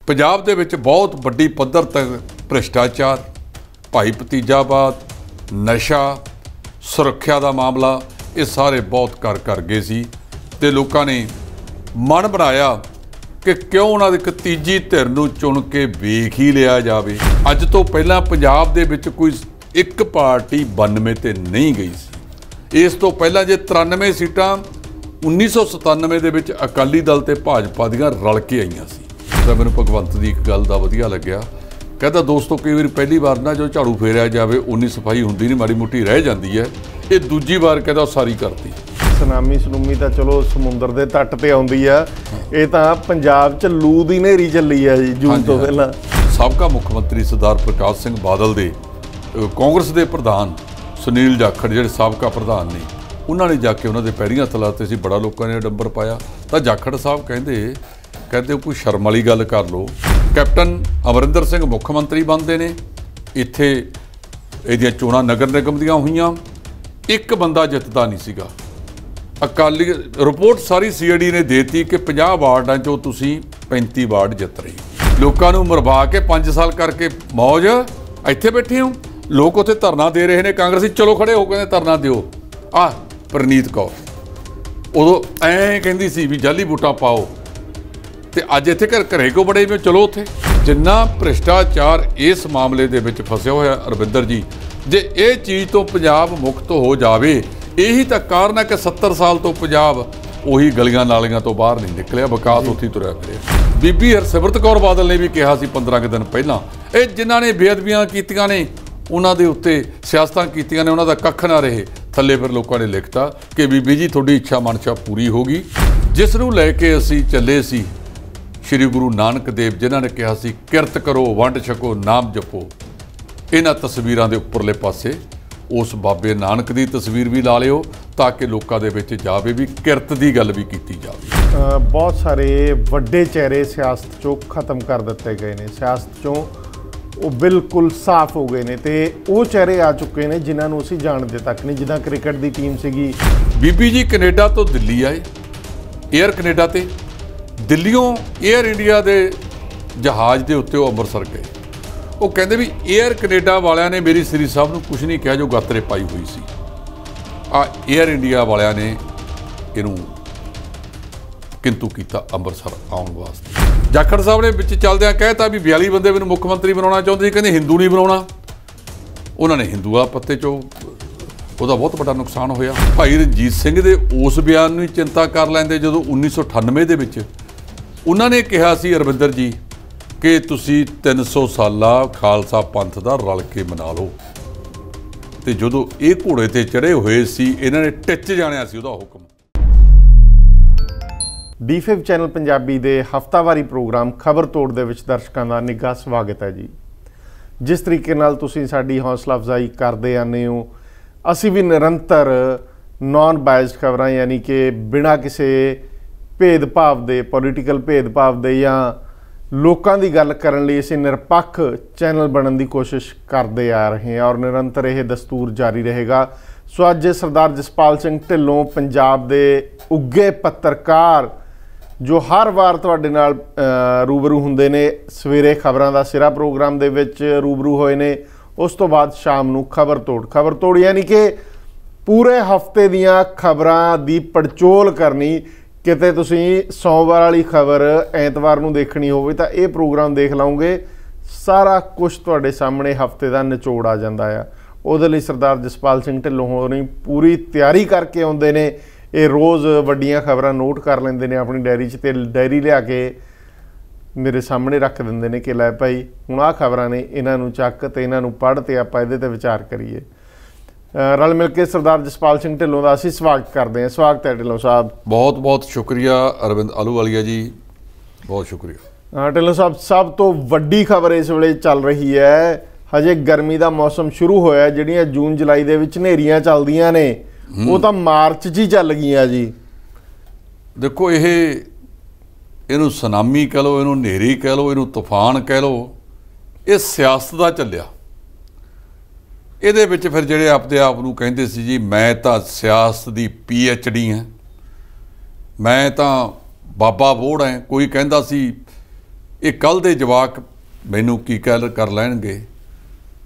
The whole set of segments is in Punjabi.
ਪੰਜਾਬ ਦੇ ਵਿੱਚ ਬਹੁਤ ਵੱਡੀ ਪੱਧਰ ਤੱਕ ਭ੍ਰਿਸ਼ਟਾਚਾਰ, ਭਾਈ ਭਤੀਜਾਵਾਦ, ਨਸ਼ਾ, ਸੁਰੱਖਿਆ ਦਾ ਮਾਮਲਾ, ਇਹ ਸਾਰੇ ਬਹੁਤ ਕਰ ਗਏ ਸੀ ਤੇ ਲੋਕਾਂ ਨੇ ਮਨ ਬਣਾਇਆ ਕਿ ਕਿਉਂ ਉਹਨਾਂ ਦੇ ਇੱਕ ਤੀਜੀ ਧਿਰ ਨੂੰ ਚੁਣ ਕੇ ਵੇਖ ਹੀ ਲਿਆ ਜਾਵੇ। ਅੱਜ ਤੋਂ ਪਹਿਲਾਂ ਪੰਜਾਬ ਦੇ ਵਿੱਚ ਕੋਈ ਇੱਕ ਪਾਰਟੀ 92 ਤੇ ਨਹੀਂ ਗਈ ਸੀ। ਇਸ ਤੋਂ ਪਹਿਲਾਂ ਜੇ 93 ਸੀਟਾਂ 1997 ਦੇ ਵਿੱਚ ਅਕਾਲੀ ਦਲ ਤੇ ਭਾਜਪਾ ਦੀਆਂ ਰਲ ਕੇ ਆਈਆਂ ਸੀ। ਤਾਂ ਮੈਨੂੰ ਭਗਵੰਤ ਦੀ ਇੱਕ ਗੱਲ ਦਾ ਵਧੀਆ ਲੱਗਿਆ, ਕਹਿੰਦਾ ਦੋਸਤੋ ਕਈ ਵਾਰੀ ਪਹਿਲੀ ਵਾਰ ਨਾ ਜੋ ਝਾੜੂ ਫੇਰਿਆ ਜਾਵੇ ਉਨੀ ਸਫਾਈ ਹੁੰਦੀ ਨਹੀਂ, ਮਾੜੀ ਮੋਟੀ ਰਹਿ ਜਾਂਦੀ ਹੈ। ਇਹ ਦੂਜੀ ਵਾਰ ਕਹਿੰਦਾ ਸਾਰੀ ਕਰਤੀ। ਸੁਨਾਮੀ ਤਾਂ ਚਲੋ ਸਮੁੰਦਰ ਦੇ ਤੱਟ ਤੇ ਆਉਂਦੀ ਆ, ਇਹ ਤਾਂ ਪੰਜਾਬ 'ਚ ਲੂ ਦੀ ਨੇਰੀ ਚੱਲੀ ਆ ਜੀ ਜੂਨ ਤੋਂ ਪਹਿਲਾਂ। ਸਾਬਕਾ ਮੁੱਖ ਮੰਤਰੀ ਸਰਦਾਰ ਪ੍ਰਕਾਸ਼ ਸਿੰਘ ਬਾਦਲ ਦੇ ਕਾਂਗਰਸ ਦੇ ਪ੍ਰਧਾਨ ਸੁਨੀਲ ਜਾਖੜ ਜਿਹੜੇ ਸਾਬਕਾ ਪ੍ਰਧਾਨ ਨੇ, ਉਹਨਾਂ ਨੇ ਜਾ ਕੇ ਉਹਨਾਂ ਦੇ ਪੈਰੀਆਂ ਹੱਥ ਲਾਤੇ ਸੀ, ਬੜਾ ਲੋਕਾਂ ਨੇ ਡੰਬਰ ਪਾਇਆ। ਤਾਂ ਜਾਖੜ ਸਾਹਿਬ ਕਹਿੰਦੇ ਕੋਈ ਸ਼ਰਮ ਵਾਲੀ ਗੱਲ ਕਰ ਲਓ। ਕੈਪਟਨ ਅਮਰਿੰਦਰ ਸਿੰਘ ਮੁੱਖ ਮੰਤਰੀ ਬਣਦੇ ਨੇ, ਇੱਥੇ ਇਹਦੀਆਂ ਚੋਣਾਂ ਨਗਰ ਨਿਗਮ ਦੀਆਂ ਹੋਈਆਂ, ਇੱਕ ਬੰਦਾ ਜਿੱਤਦਾ ਨਹੀਂ ਸੀਗਾ। ਅਕਾਲੀ ਰਿਪੋਰਟ ਸਾਰੀ CID ਨੇ ਦੇਤੀ ਕਿ 50 ਵਾਰਡਾਂ 'ਚੋਂ ਤੁਸੀਂ 35 ਵਾਰਡ ਜਿੱਤ ਰਹੇ। ਲੋਕਾਂ ਨੂੰ ਮਰਵਾ ਕੇ 5 ਸਾਲ ਕਰਕੇ ਮੌਜ, ਇੱਥੇ ਬੈਠੇ ਹੋ। ਲੋਕ ਉੱਥੇ ਧਰਨਾ ਦੇ ਰਹੇ ਨੇ, ਕਾਂਗਰਸੀ ਚਲੋ ਖੜੇ ਹੋ ਕਹਿੰਦੇ ਧਰਨਾ ਦਿਓ। ਪ੍ਰਨੀਤ ਕੌਰ ਉਦੋਂ ਐਂ ਕਹਿੰਦੀ ਸੀ ਵੀ ਜਾਲੀ ਵੋਟਾਂ ਪਾਓ, ਤੇ ਅੱਜ ਇੱਥੇ ਘਰੇ ਕੋ ਬੜੇ ਵੀ ਚਲੋ ਉੱਥੇ। ਜਿੰਨਾ ਭ੍ਰਿਸ਼ਟਾਚਾਰ ਇਸ ਮਾਮਲੇ ਦੇ ਵਿੱਚ ਫਸਿਆ ਹੋਇਆ ਅਰਵਿੰਦਰ ਜੀ, ਜੇ ਇਹ ਚੀਜ਼ ਤੋਂ ਪੰਜਾਬ ਮੁਕਤ ਹੋ ਜਾਵੇ, ਇਹੀ ਤਾਂ ਕਾਰਨ ਹੈ ਕਿ 70 ਸਾਲ ਤੋਂ ਪੰਜਾਬ ਉਹੀ ਗਲੀਆਂ ਨਾਲੀਆਂ ਤੋਂ ਬਾਹਰ ਨਹੀਂ ਨਿਕਲਿਆ, ਵਿਕਾਸ ਉੱਥੇ ਤੁਰਿਆ ਫਿਰਿਆ। ਬੀਬੀ ਹਰਸਿਮਰਤ ਕੌਰ ਬਾਦਲ ਨੇ ਵੀ ਕਿਹਾ ਸੀ 15 ਕੁ ਦਿਨ ਪਹਿਲਾਂ, ਇਹ ਜਿਨ੍ਹਾਂ ਨੇ ਬੇਅਦਬੀਆਂ ਕੀਤੀਆਂ ਨੇ ਉਹਨਾਂ ਦੇ ਉੱਤੇ ਸਿਆਸਤਾਂ ਕੀਤੀਆਂ ਨੇ, ਉਹਨਾਂ ਦਾ ਕੱਖ ਨਾ ਰਹੇ। ਥੱਲੇ ਫਿਰ ਲੋਕਾਂ ਨੇ ਲਿਖਤਾ ਕਿ ਬੀਬੀ ਜੀ ਤੁਹਾਡੀ ਇੱਛਾ ਮਨਸ਼ਾ ਪੂਰੀ ਹੋ ਗਈ। ਜਿਸ ਨੂੰ ਲੈ ਕੇ ਅਸੀਂ ਚੱਲੇ ਸੀ ਸ਼੍ਰੀ ਗੁਰੂ ਨਾਨਕ ਦੇਵ, ਜਿਨ੍ਹਾਂ ਨੇ ਕਿਹਾ ਸੀ ਕਿਰਤ ਕਰੋ, ਵੰਡ ਛਕੋ, ਨਾਮ ਜਪੋ। ਇਹਨਾਂ ਤਸਵੀਰਾਂ ਦੇ ਉੱਪਰਲੇ ਪਾਸੇ ਉਸ ਬਾਬੇ ਨਾਨਕ ਦੀ ਤਸਵੀਰ ਵੀ ਲਾ ਲਿਓ ਤਾਂ ਕਿ ਲੋਕਾਂ ਦੇ ਵਿੱਚ ਜਾਵੇ ਵੀ ਕਿਰਤ ਦੀ ਗੱਲ ਵੀ ਕੀਤੀ ਜਾਵੇ। ਬਹੁਤ ਸਾਰੇ ਵੱਡੇ ਚਿਹਰੇ ਸਿਆਸਤ 'ਚੋਂ ਖਤਮ ਕਰ ਦਿੱਤੇ ਗਏ ਨੇ, ਸਿਆਸਤ 'ਚੋਂ ਉਹ ਬਿਲਕੁਲ ਸਾਫ਼ ਹੋ ਗਏ ਨੇ, ਤੇ ਉਹ ਚਿਹਰੇ ਆ ਚੁੱਕੇ ਨੇ ਜਿਨ੍ਹਾਂ ਨੂੰ ਅਸੀਂ ਜਾਣਦੇ ਤੱਕ ਨਹੀਂ। ਜਿੱਦਾਂ ਕ੍ਰਿਕਟ ਦੀ ਟੀਮ ਸੀਗੀ, ਬੀਬੀ ਜੀ ਕੈਨੇਡਾ ਤੋਂ ਦਿੱਲੀ ਆਏ, ਏਅਰ ਕੈਨੇਡਾ ਤੇ ਦਿੱਲੀੋਂ ਏਅਰ ਇੰਡੀਆ ਦੇ ਜਹਾਜ਼ ਦੇ ਉੱਤੇ ਉਹ ਅੰਮ੍ਰਿਤਸਰ ਗਏ। ਉਹ ਕਹਿੰਦੇ ਵੀ ਏਅਰ ਕੈਨੇਡਾ ਵਾਲਿਆਂ ਨੇ ਮੇਰੀ ਸ੍ਰੀ ਸਾਹਿਬ ਨੂੰ ਕੁਝ ਨਹੀਂ ਕਿਹਾ ਜੋ ਗਾਤਰੇ ਪਾਈ ਹੋਈ ਸੀ। ਏਅਰ ਇੰਡੀਆ ਵਾਲਿਆਂ ਨੇ ਇਹਨੂੰ ਕਿੰਤੂ ਕੀਤਾ ਅੰਮ੍ਰਿਤਸਰ ਆਉਣ ਵਾਸਤੇ। ਜਾਖੜ ਸਾਹਿਬ ਨੇ ਵਿੱਚ ਚੱਲਦਿਆਂ ਕਹਿਤਾ ਵੀ 42 ਬੰਦੇ ਮੈਨੂੰ ਮੁੱਖ ਮੰਤਰੀ ਬਣਾਉਣਾ ਚਾਹੁੰਦੇ ਸੀ, ਕਹਿੰਦੇ ਹਿੰਦੂ ਨਹੀਂ ਬਣਾਉਣਾ। ਉਹਨਾਂ ਨੇ ਹਿੰਦੂਆ ਪੱਤੇ 'ਚੋਂ ਉਹਦਾ ਬਹੁਤ ਵੱਡਾ ਨੁਕਸਾਨ ਹੋਇਆ। ਭਾਈ ਰਣਜੀਤ ਸਿੰਘ ਦੇ ਉਸ ਬਿਆਨ ਨੂੰ ਚਿੰਤਾ ਕਰ ਲੈਂਦੇ ਜਦੋਂ 1998 ਦੇ ਵਿੱਚ ਉਹਨਾਂ ਨੇ ਕਿਹਾ ਸੀ ਅਰਵਿੰਦਰ ਜੀ ਕਿ ਤੁਸੀਂ 300 ਸਾਲਾ ਖਾਲਸਾ ਪੰਥ ਦਾ ਰਲ ਕੇ ਮਨਾ ਲਓ, ਤੇ ਜਦੋਂ ਇਹ ਘੋੜੇ ਤੇ ਚੜ੍ਹੇ ਹੋਏ ਸੀ ਇਹਨਾਂ ਨੇ ਟਿੱਚ ਜਾਣਿਆ ਸੀ ਉਹਦਾ ਹੁਕਮ। D5 ਚੈਨਲ ਪੰਜਾਬੀ ਦੇ ਹਫ਼ਤਾਵਾਰੀ ਪ੍ਰੋਗਰਾਮ ਖਬਰ ਤੋੜ ਦੇ ਵਿੱਚ ਦਰਸ਼ਕਾਂ ਦਾ ਨਿੱਘਾ ਸਵਾਗਤ ਹੈ ਜੀ। ਜਿਸ ਤਰੀਕੇ ਨਾਲ ਤੁਸੀਂ ਸਾਡੀ ਹੌਸਲਾ ਅਫਜ਼ਾਈ ਕਰਦੇ ਆਉਂਦੇ ਹੋ, ਅਸੀਂ ਵੀ ਨਿਰੰਤਰ ਨੌਨ ਬਾਇਸਡ ਖਬਰਾਂ, ਯਾਨੀ ਕਿ ਬਿਨਾਂ ਕਿਸੇ ਭੇਦਭਾਵ ਦੇ, ਪੋਲੀਟੀਕਲ ਭੇਦਭਾਵ ਦੇ ਜਾਂ ਲੋਕਾਂ ਦੀ ਗੱਲ ਕਰਨ ਲਈ ਅਸੀਂ ਨਿਰਪੱਖ ਚੈਨਲ ਬਣਨ ਦੀ ਕੋਸ਼ਿਸ਼ ਕਰਦੇ ਆ ਰਹੇ ਹਾਂ, ਔਰ ਨਿਰੰਤਰ ਇਹ ਦਸਤੂਰ ਜਾਰੀ ਰਹੇਗਾ। ਸੋ ਅੱਜ ਸਰਦਾਰ ਜਸਪਾਲ ਸਿੰਘ ਢਿੱਲੋਂ, ਪੰਜਾਬ ਦੇ ਉੱਘੇ ਪੱਤਰਕਾਰ, ਜੋ ਹਰ ਵਾਰ ਤੁਹਾਡੇ ਨਾਲ ਰੂਬਰੂ ਹੁੰਦੇ ਨੇ, ਸਵੇਰੇ ਖਬਰਾਂ ਦਾ ਸਿਰਾ ਪ੍ਰੋਗਰਾਮ ਦੇ ਵਿੱਚ ਰੂਬਰੂ ਹੋਏ ਨੇ, ਉਸ ਤੋਂ ਬਾਅਦ ਸ਼ਾਮ ਨੂੰ ਖਬਰ ਤੋੜ ਯਾਨੀ ਕਿ ਪੂਰੇ ਹਫਤੇ ਦੀਆਂ ਖਬਰਾਂ ਦੀ ਪੜਚੋਲ ਕਰਨੀ। ਕਿਤੇ ਤੁਸੀਂ ਸੋਮਵਾਰ ਵਾਲੀ ਖਬਰ ਐਤਵਾਰ ਨੂੰ ਦੇਖਣੀ ਹੋਵੇ ਤਾਂ ਇਹ ਪ੍ਰੋਗਰਾਮ ਦੇਖ ਲਓਗੇ, ਸਾਰਾ ਕੁਝ ਤੁਹਾਡੇ ਸਾਹਮਣੇ ਹਫਤੇ ਦਾ ਨਿਚੋੜ ਆ ਜਾਂਦਾ ਆ। ਉਹਦੇ ਲਈ ਸਰਦਾਰ ਜਸਪਾਲ ਸਿੰਘ ਢਿੱਲੋਂ ਹੋਣੀ ਪੂਰੀ ਤਿਆਰੀ ਕਰਕੇ ਆਉਂਦੇ ਨੇ। ਇਹ ਰੋਜ਼ ਵੱਡੀਆਂ ਖਬਰਾਂ ਨੋਟ ਕਰ ਲੈਂਦੇ ਨੇ ਆਪਣੀ ਡਾਇਰੀ 'ਚ, ਤੇ ਡਾਇਰੀ ਲਿਆ ਕੇ ਮੇਰੇ ਸਾਹਮਣੇ ਰੱਖ ਦਿੰਦੇ ਨੇ ਕਿ ਲੈ ਭਾਈ ਹੁਣ ਆਹ ਖਬਰਾਂ ਨੇ, ਇਹਨਾਂ ਨੂੰ ਚੱਕ ਤੇ ਇਹਨਾਂ ਨੂੰ ਪੜ੍ਹ ਤੇ ਆਪਾਂ ਇਹਦੇ 'ਤੇ ਵਿਚਾਰ ਕਰੀਏ। ਰਲ ਮਿਲ ਕੇ ਸਰਦਾਰ ਜਸਪਾਲ ਸਿੰਘ ਢਿੱਲੋਂ ਦਾ ਅਸੀਂ ਸਵਾਗਤ ਕਰਦੇ ਹਾਂ। ਸਵਾਗਤ ਹੈ ਢਿੱਲੋਂ ਸਾਹਿਬ। ਬਹੁਤ ਬਹੁਤ ਸ਼ੁਕਰੀਆ ਅਰਵਿੰਦ ਆਹਲੂਵਾਲੀਆ ਜੀ, ਬਹੁਤ ਸ਼ੁਕਰੀਆ। ਢਿੱਲੋਂ ਸਾਹਿਬ, ਸਭ ਤੋਂ ਵੱਡੀ ਖਬਰ ਇਸ ਵੇਲੇ ਚੱਲ ਰਹੀ ਹੈ, ਹਜੇ ਗਰਮੀ ਦਾ ਮੌਸਮ ਸ਼ੁਰੂ ਹੋਇਆ, ਜਿਹੜੀਆਂ ਜੂਨ ਜੁਲਾਈ ਦੇ ਵਿੱਚ ਹਨੇਰੀਆਂ ਚੱਲਦੀਆਂ ਨੇ ਉਹ ਤਾਂ ਮਾਰਚ 'ਚ ਹੀ ਚੱਲ ਗਈਆਂ ਜੀ। ਦੇਖੋ ਇਹਨੂੰ ਸੁਨਾਮੀ ਕਹਿ ਲਓ, ਇਹਨੂੰ ਹਨੇਰੀ ਕਹਿ ਲਓ, ਇਹਨੂੰ ਤੂਫਾਨ ਕਹਿ ਲਓ, ਇਹ ਸਿਆਸਤ ਦਾ ਚੱਲਿਆ। ਇਹਦੇ ਵਿੱਚ ਫਿਰ ਜਿਹੜੇ ਆਪਣੇ ਆਪ ਨੂੰ ਕਹਿੰਦੇ ਸੀ ਜੀ ਮੈਂ ਤਾਂ ਸਿਆਸਤ ਦੀ PhD ਹਾਂ, ਮੈਂ ਤਾਂ ਬਾਬਾ ਬੋੜ ਹੈ, ਕੋਈ ਕਹਿੰਦਾ ਸੀ ये कल दे जवाक मैनू की कह कर लैणगे,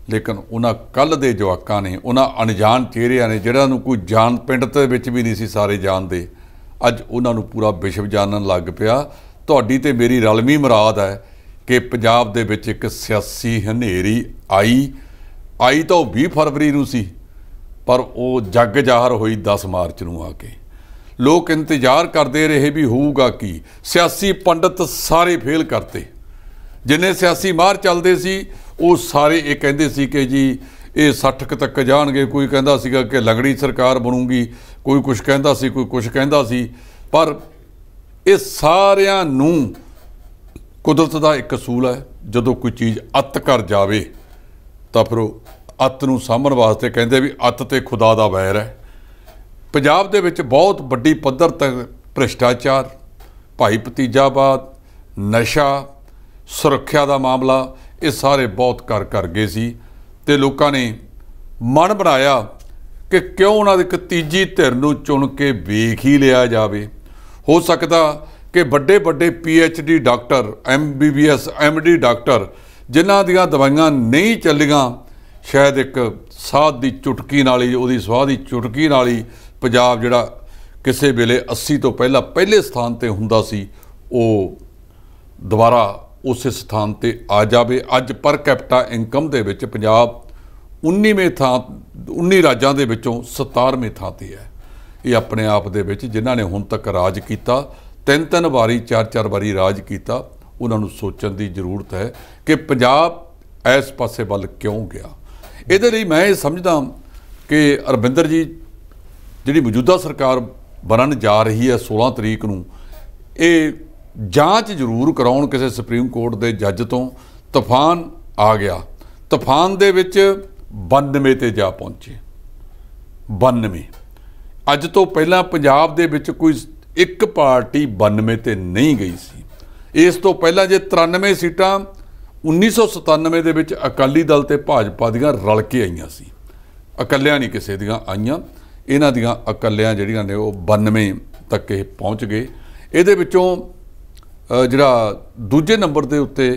लेकिन उन्हां कल दे जवाकां ने, उन्हां अनजान चेहरिਆਂ ने जिहड़िਆਂ ਨੂੰ कोई जान पिंड ਦੇ ਵਿੱਚ भी नहीं सी सारे जानते, अज उन्हां ਨੂੰ पूरा विश्व जानन लग पिया। तुहाडी ते मेरी रलमी मुराद है कि पंजाब दे विच एक सियासी हनेरी आई तो 20 फरवरी नूं सी, पर वो जग जाहर हुई 10 मार्च नूं आके। लोग इंतजार करते रहे भी होऊगा की। सियासी पंडित सारे फेल करते, जिन्ने सियासी माहर चलते सी वो सारे ये कहते सी कि जी ये 60 तक जाणगे। कोई कहता सीगा कि लंगड़ी सरकार बनूगी, कोई कुछ कहता सी, कोई कुछ कहता सी, पर ये सारिਆਂ ਨੂੰ कुदरत का एक असूल है, जदों कोई चीज़ अत कर जाए तो फिर अत नूं सामभण वास्ते कहते भी अत ते खुदा दा वैर है। पंजाब दे विच बहुत वड्डी पद्धर तक भ्रिष्टाचार, भाई भतीजावाद, नशा, सुरक्षा का मामला, ये सारे बहुत कर गए सी। ते लोगों ने मन बनाया कि क्यों उन्होंने एक तीजी धिर नूं चुन के वेख ही लिया जाए। हो सकता कि बड़े बड़े PhD doctor, MBBS MD doctor जिन्हां दियां दवाइयां नहीं चलियां, शायद एक साध की चुटकी नाल ही, उहदी स्वाह की चुटकी नाल ही पंजाब जिहड़ा किसी वेले 80 तो पहले स्थान ते हुंदा सी, वो दोबारा उस स्थान ते आ जाए। अज पर कैपिटा इनकम दे विच पंजाब 19 राज्यां दे विचों 17वें थां ते है। ये अपने आप दे विच जिन्हां ने हुण तक राज कीता, 3 वारी 4 वारी राज किया, उन्होंने सोचने की जरूरत है कि पंजाब इस पासे वल क्यों गया। ये मैं ये समझदा कि अरविंदर जी जी मौजूदा सरकार बनन जा रही है 16 तरीक नूं, ये जांच जरूर कराउण किसी सुप्रीम कोर्ट के जज तो। तूफान आ गया, तूफान दे विच 92 ते जा पहुंचे। 92 अज तो पहला पंजाब दे विच कोई एक पार्टी 92 ते नहीं गई सी। इस तो पहला जे 93 सीटां 1997 दे विच अकाली दल ते भाजपा दियां रल के आईयां सी, अकलियां नहीं किसी दियां आईयां। इन्हां दियां अकलियां जिहड़ियां ने वो 92 तक ये पहुँच गए। इहदे विचों जिहड़ा दूजे नंबर के उत्ते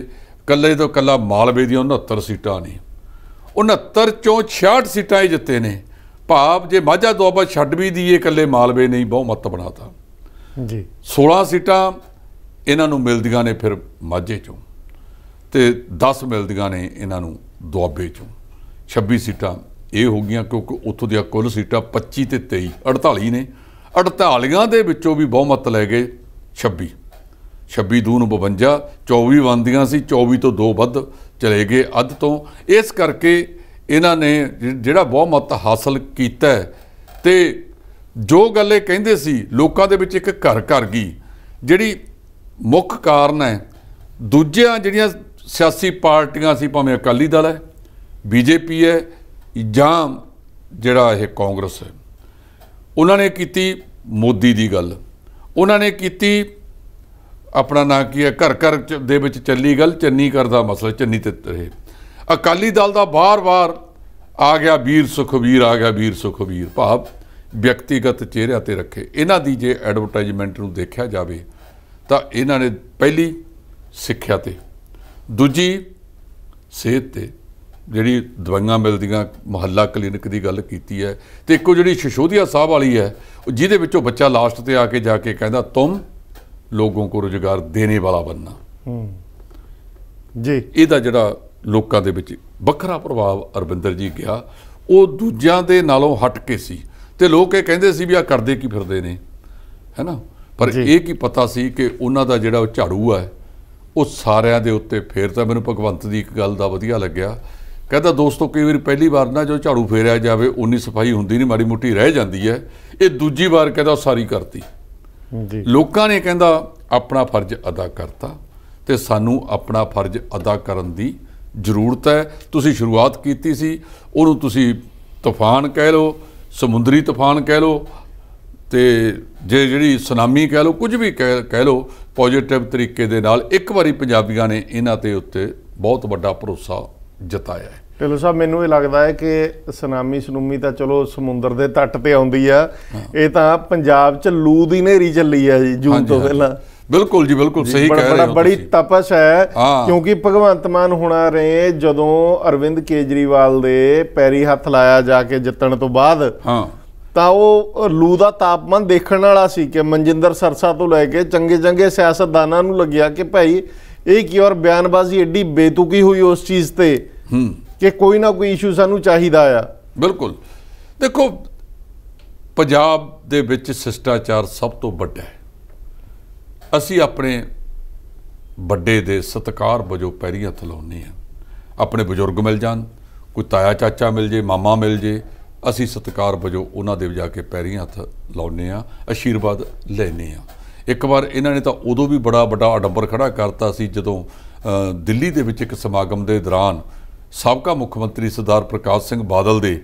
कल्ले तो कल्ला मालवे दी 69 सीटां ने, 69 चों 66 सीटां ही जिते ने। भाव जे माझा दुआबा छड्ड भी दीए, कल्ले मालवे नहीं बहुमत बनाता जी। 16 सीटां इन्हां नूं मिलदियां ने फिर माझे चों, ते 10 मिलदियां ने इन्हां नूं दुआबे चों। 26 सीटां ये हो गई, क्योंकि उत्थों दियां कुल सीटां 25 ते 23 48 ने। 48 दे विचों भी बहुमत लै गए 26 2 ਨੂੰ 52, 24 बनदियां सी, 24 तो 2 वध चले गए अध तो। इस करके इन्हां ने जिहड़ा बहुमत हासिल कीता ते जो गल कहिंदे सी लोकां दे विच एक घर गई, जिहड़ी मुख कारण है दूजियां जिहड़ियां सियासी पार्टियां सी, भावें अकाली दल है, BJP है जां जिहड़ा यह कांग्रेस है, उन्होंने कीती मोदी दी गल, उन्होंने कीती अपना ना की है घर दे विच चली गल चन्नी करदा मसला, चन्नी ते रहे। अकाली दल दा बार आ गया वीर सुखबीर, आ गया वीर सुखबीर, भाव व्यक्तिगत चेहरिਆਂ ते रखे। इन्हां दी जे एडवरटाइजमेंट नूं देखिया जावे तां इन्हां ने पहली सिक्ख्या ते, दूजी सेहत ते जिहड़ी दवाइयां मिलदियां, मुहल्ला क्लीनिक की गल कीती है, ते इक्को जिहड़ी सिसोदिया साहब वाली है जिहदे विचों बच्चा लास्ट ते आके जाके कहंदा तुम लोगों को रोजगार देने वाला बनना जी। इहदा जिहड़ा लोकां दे विच वखरा प्रभाव अरविंदर जी गया, वो दूजियां दे नालों हट के सी। ते लोग ये कहंदे सी भी आ करदे की फिरदे ने, है ना, पर यह की पता सी कि उन्हां दा जिहड़ा झाड़ू है वो सारिਆਂ ਦੇ उत्ते फेरता। मैनूं भगवंत दी एक गल दा वधिया लग्या, कहता दोस्तों कई बार पहली बार ना जो झाड़ू फेरिया जाए उन्नी सफाई हुंदी नहीं, माड़ी मोटी रह जाती है, ये दूजी बार कहता सारी करती। लोगों ने कहता अपना फर्ज अदा करता, तो सानू अपना फर्ज अदा करन दी जरूरत है। तुसी शुरुआत कीती सी, उहनूं तुसी तूफान कह लो, समुद्री तूफान कह लो, तो जे जिहड़ी सुनामी कह लो, कुछ भी कह लो, पॉजिटिव तरीके दे नाल एक बारी पंजाबियों ने इन्हां ते उत्ते बहुत वड्डा भरोसा जताया है। ढिल्लों साहब मैनूं ये लगता है कि सुनामी सनूमी तो चलो समुंदर के तट पर आउंदी आ, ये तां पंजाब च लू दी नेरी चली है जी जून तो पहला। ਬਿਲਕੁਲ ਜੀ, ਬਿਲकुल ਸਹੀ ਕਹਿ ਰਹੇ ਹੋ ਬੜੀ ਤਪਸ਼ ਹੈ ਹਾਂ। ਕਿਉਂਕਿ ਭਗਵੰਤ ਮਾਨ ਹੁਣਾਂ ਨੇ ਜਦੋਂ ਅਰਵਿੰਦ ਕੇਜਰੀਵਾਲ ਦੇ ਪੈਰੀ ਹੱਥ ਲਾਇਆ ਜਾ ਕੇ ਜਿੱਤਣ ਤੋਂ ਬਾਅਦ, ਹਾਂ, ਤਾਂ ਉਹ ਲੂ ਦਾ ਤਾਪਮਾਨ ਦੇਖਣ ਵਾਲਾ ਸੀ ਕਿ ਮਨਜਿੰਦਰ ਸਰਸਾ ਤੋਂ ਲੈ ਕੇ ਚੰਗੇ ਸਿਆਸਤਦਾਨਾਂ ਨੂੰ ਲੱਗਿਆ ਕਿ ਭਾਈ ਇਹ ਕੀ, ਔਰ ਬਿਆਨਬਾਜ਼ੀ ਐਡੀ ਬੇਤੁਕੀ ਹੋਈ ਉਸ ਚੀਜ਼ ਤੇ ਕਿ ਕੋਈ ਨਾ ਕੋਈ ਇਸ਼ੂ ਸਾਨੂੰ ਚਾਹੀਦਾ ਆ। ਬਿਲਕੁਲ ਦੇਖੋ, ਪੰਜਾਬ ਦੇ ਵਿੱਚ ਸ਼ਿਸ਼ਟਾਚਾਰ ਸਭ ਤੋਂ ਵੱਡਾ ਹੈ। ਅਸੀਂ ਆਪਣੇ ਵੱਡੇ ਦੇ ਸਤਿਕਾਰ ਵਜੋਂ ਪੈਰੀਂ ਹੱਥ ਲਾਉਂਦੇ ਹਾਂ। ਆਪਣੇ ਬਜ਼ੁਰਗ ਮਿਲ ਜਾਣ, ਕੋਈ ਤਾਇਆ ਚਾਚਾ ਮਿਲ ਜੇ, ਮਾਮਾ ਮਿਲ ਜੇ, ਅਸੀਂ ਸਤਿਕਾਰ ਵਜੋਂ ਉਹਨਾਂ ਦੇ ਜਾ ਕੇ ਪੈਰੀਂ ਹੱਥ ਲਾਉਂਦੇ ਹਾਂ, ਆਸ਼ੀਰਵਾਦ ਲੈਂਦੇ ਹਾਂ। ਇੱਕ ਵਾਰ ਇਹਨਾਂ ਨੇ ਤਾਂ ਉਦੋਂ ਵੀ ਬੜਾ ਵੱਡਾ ਆਡੰਬਰ ਖੜਾ ਕਰਤਾ ਸੀ ਜਦੋਂ ਦਿੱਲੀ ਦੇ ਵਿੱਚ ਇੱਕ ਸਮਾਗਮ ਦੇ ਦੌਰਾਨ ਸਾਬਕਾ ਮੁੱਖ ਮੰਤਰੀ ਸਰਦਾਰ ਪ੍ਰਕਾਸ਼ ਸਿੰਘ ਬਾਦਲ ਦੇ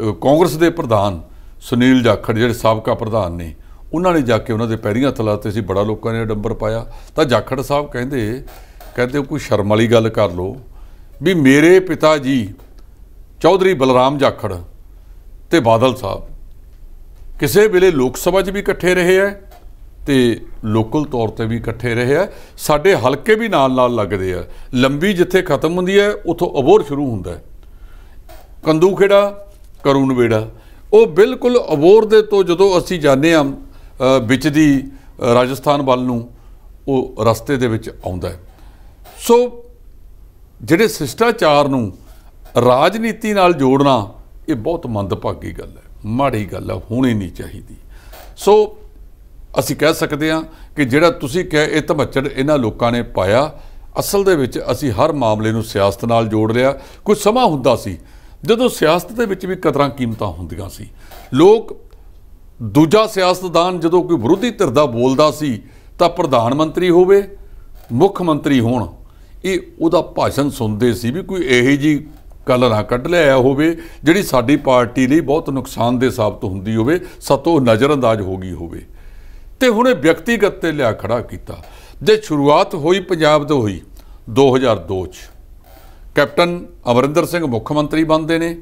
ਕਾਂਗਰਸ ਦੇ ਪ੍ਰਧਾਨ ਸੁਨੀਲ ਜਾਖੜ ਜਿਹੜੇ ਸਾਬਕਾ ਪ੍ਰਧਾਨ ਨੇ, ਉਹਨਾਂ ਨੇ ਜਾ ਕੇ ਉਹਨਾਂ ਦੇ ਪੈਰੀਂ ਹੱਥ ਲਾਤੇ ਸੀ। ਬੜਾ ਲੋਕਾਂ ਨੇ ਆਡੰਬਰ ਪਾਇਆ। ਤਾਂ ਜਾਖੜ ਸਾਹਿਬ ਕਹਿੰਦੇ ਕੋਈ ਸ਼ਰਮ ਵਾਲੀ ਗੱਲ ਕਰ ਲਓ ਵੀ ਮੇਰੇ ਪਿਤਾ ਜੀ ਚੌਧਰੀ ਬਲਰਾਮ ਜਾਖੜ ਤੇ ਬਾਦਲ ਸਾਹਿਬ ਕਿਸੇ ਵੇਲੇ ਲੋਕ ਸਭਾ 'ਚ ਵੀ ਇਕੱਠੇ ਰਹੇ ਹੈ ਤੇ ਲੋਕਲ ਤੌਰ ਤੇ ਵੀ ਇਕੱਠੇ ਰਹੇ ਹੈ। ਸਾਡੇ ਹਲਕੇ ਵੀ ਨਾਲ ਲੱਗਦੇ ਆ। ਲੰਬੀ ਜਿੱਥੇ ਖਤਮ ਹੁੰਦੀ ਹੈ ਉੱਥੋਂ ਅਬੋਹਰ ਸ਼ੁਰੂ ਹੁੰਦਾ ਹੈ। ਕੰਦੂ ਖੇੜਾ, ਕਰੂ ਨਵੇੜਾ, ਉਹ ਬਿਲਕੁਲ ਅਬੋਹਰ ਦੇ ਤੋਂ ਜਦੋਂ ਅਸੀਂ ਜਾਂਦੇ ਹਾਂ ਵਿੱਚ ਦੀ ਰਾਜਸਥਾਨ ਵੱਲ ਨੂੰ, ਉਹ ਰਸਤੇ ਦੇ ਵਿੱਚ ਆਉਂਦਾ ਹੈ। ਸੋ ਜਿਹੜੇ ਸ਼ਿਸ਼ਟਾਚਾਰ ਨੂੰ ਰਾਜਨੀਤੀ ਨਾਲ ਜੋੜਨਾ ਇਹ ਬਹੁਤ ਮੰਦਭਾਗੀ ਗੱਲ ਹੈ, ਮਾੜੀ ਗੱਲ ਹੈ, ਹੋਣੀ ਨਹੀਂ ਚਾਹੀਦੀ। ਸੋ ਅਸੀਂ ਕਹਿ ਸਕਦੇ ਹਾਂ ਕਿ ਜਿਹੜਾ ਤੁਸੀਂ ਕਿਹਾ ਇਹ ਧਮੱਚੜ ਇਹਨਾਂ ਲੋਕਾਂ ਨੇ ਪਾਇਆ, ਅਸਲ ਦੇ ਵਿੱਚ ਅਸੀਂ ਹਰ ਮਾਮਲੇ ਨੂੰ ਸਿਆਸਤ ਨਾਲ ਜੋੜ ਲਿਆ। ਕੁਝ ਸਮਾਂ ਹੁੰਦਾ ਸੀ ਜਦੋਂ ਸਿਆਸਤ ਦੇ ਵਿੱਚ ਵੀ ਕਦਰਾਂ ਕੀਮਤਾਂ ਹੁੰਦੀਆਂ ਸੀ। ਲੋਕ ਦੂਜਾ ਸਿਆਸਤਦਾਨ ਜਦੋਂ ਕੋਈ ਵਿਰੋਧੀ ਧਿਰ ਦਾ ਬੋਲਦਾ ਸੀ ਤਾਂ ਪ੍ਰਧਾਨ ਮੰਤਰੀ ਹੋਵੇ, ਮੁੱਖ ਮੰਤਰੀ ਹੋਣ, ਇਹ ਉਹਦਾ ਭਾਸ਼ਣ ਸੁਣਦੇ ਸੀ ਵੀ ਕੋਈ ਇਹੋ ਜਿਹੀ ਗੱਲ ਨਾ ਕੱਢ ਲਿਆ ਹੋਵੇ ਜਿਹੜੀ ਸਾਡੀ ਪਾਰਟੀ ਲਈ ਬਹੁਤ ਨੁਕਸਾਨਦੇਹ ਸਾਬਤ ਹੁੰਦੀ ਹੋਵੇ, ਸਾਤੋਂ ਨਜ਼ਰਅੰਦਾਜ਼ ਹੋ ਗਈ ਹੋਵੇ। ਤੇ ਹੁਣ ਇਹ ਵਿਅਕਤੀਗਤ ਤੇ ਲਿਆ ਖੜਾ ਕੀਤਾ। ਜੇ ਸ਼ੁਰੂਆਤ ਹੋਈ ਪੰਜਾਬ ਤੋਂ ਹੋਈ 2002 'ਚ, ਕੈਪਟਨ ਅਮਰਿੰਦਰ ਸਿੰਘ ਮੁੱਖ ਮੰਤਰੀ ਬਣਦੇ ਨੇ,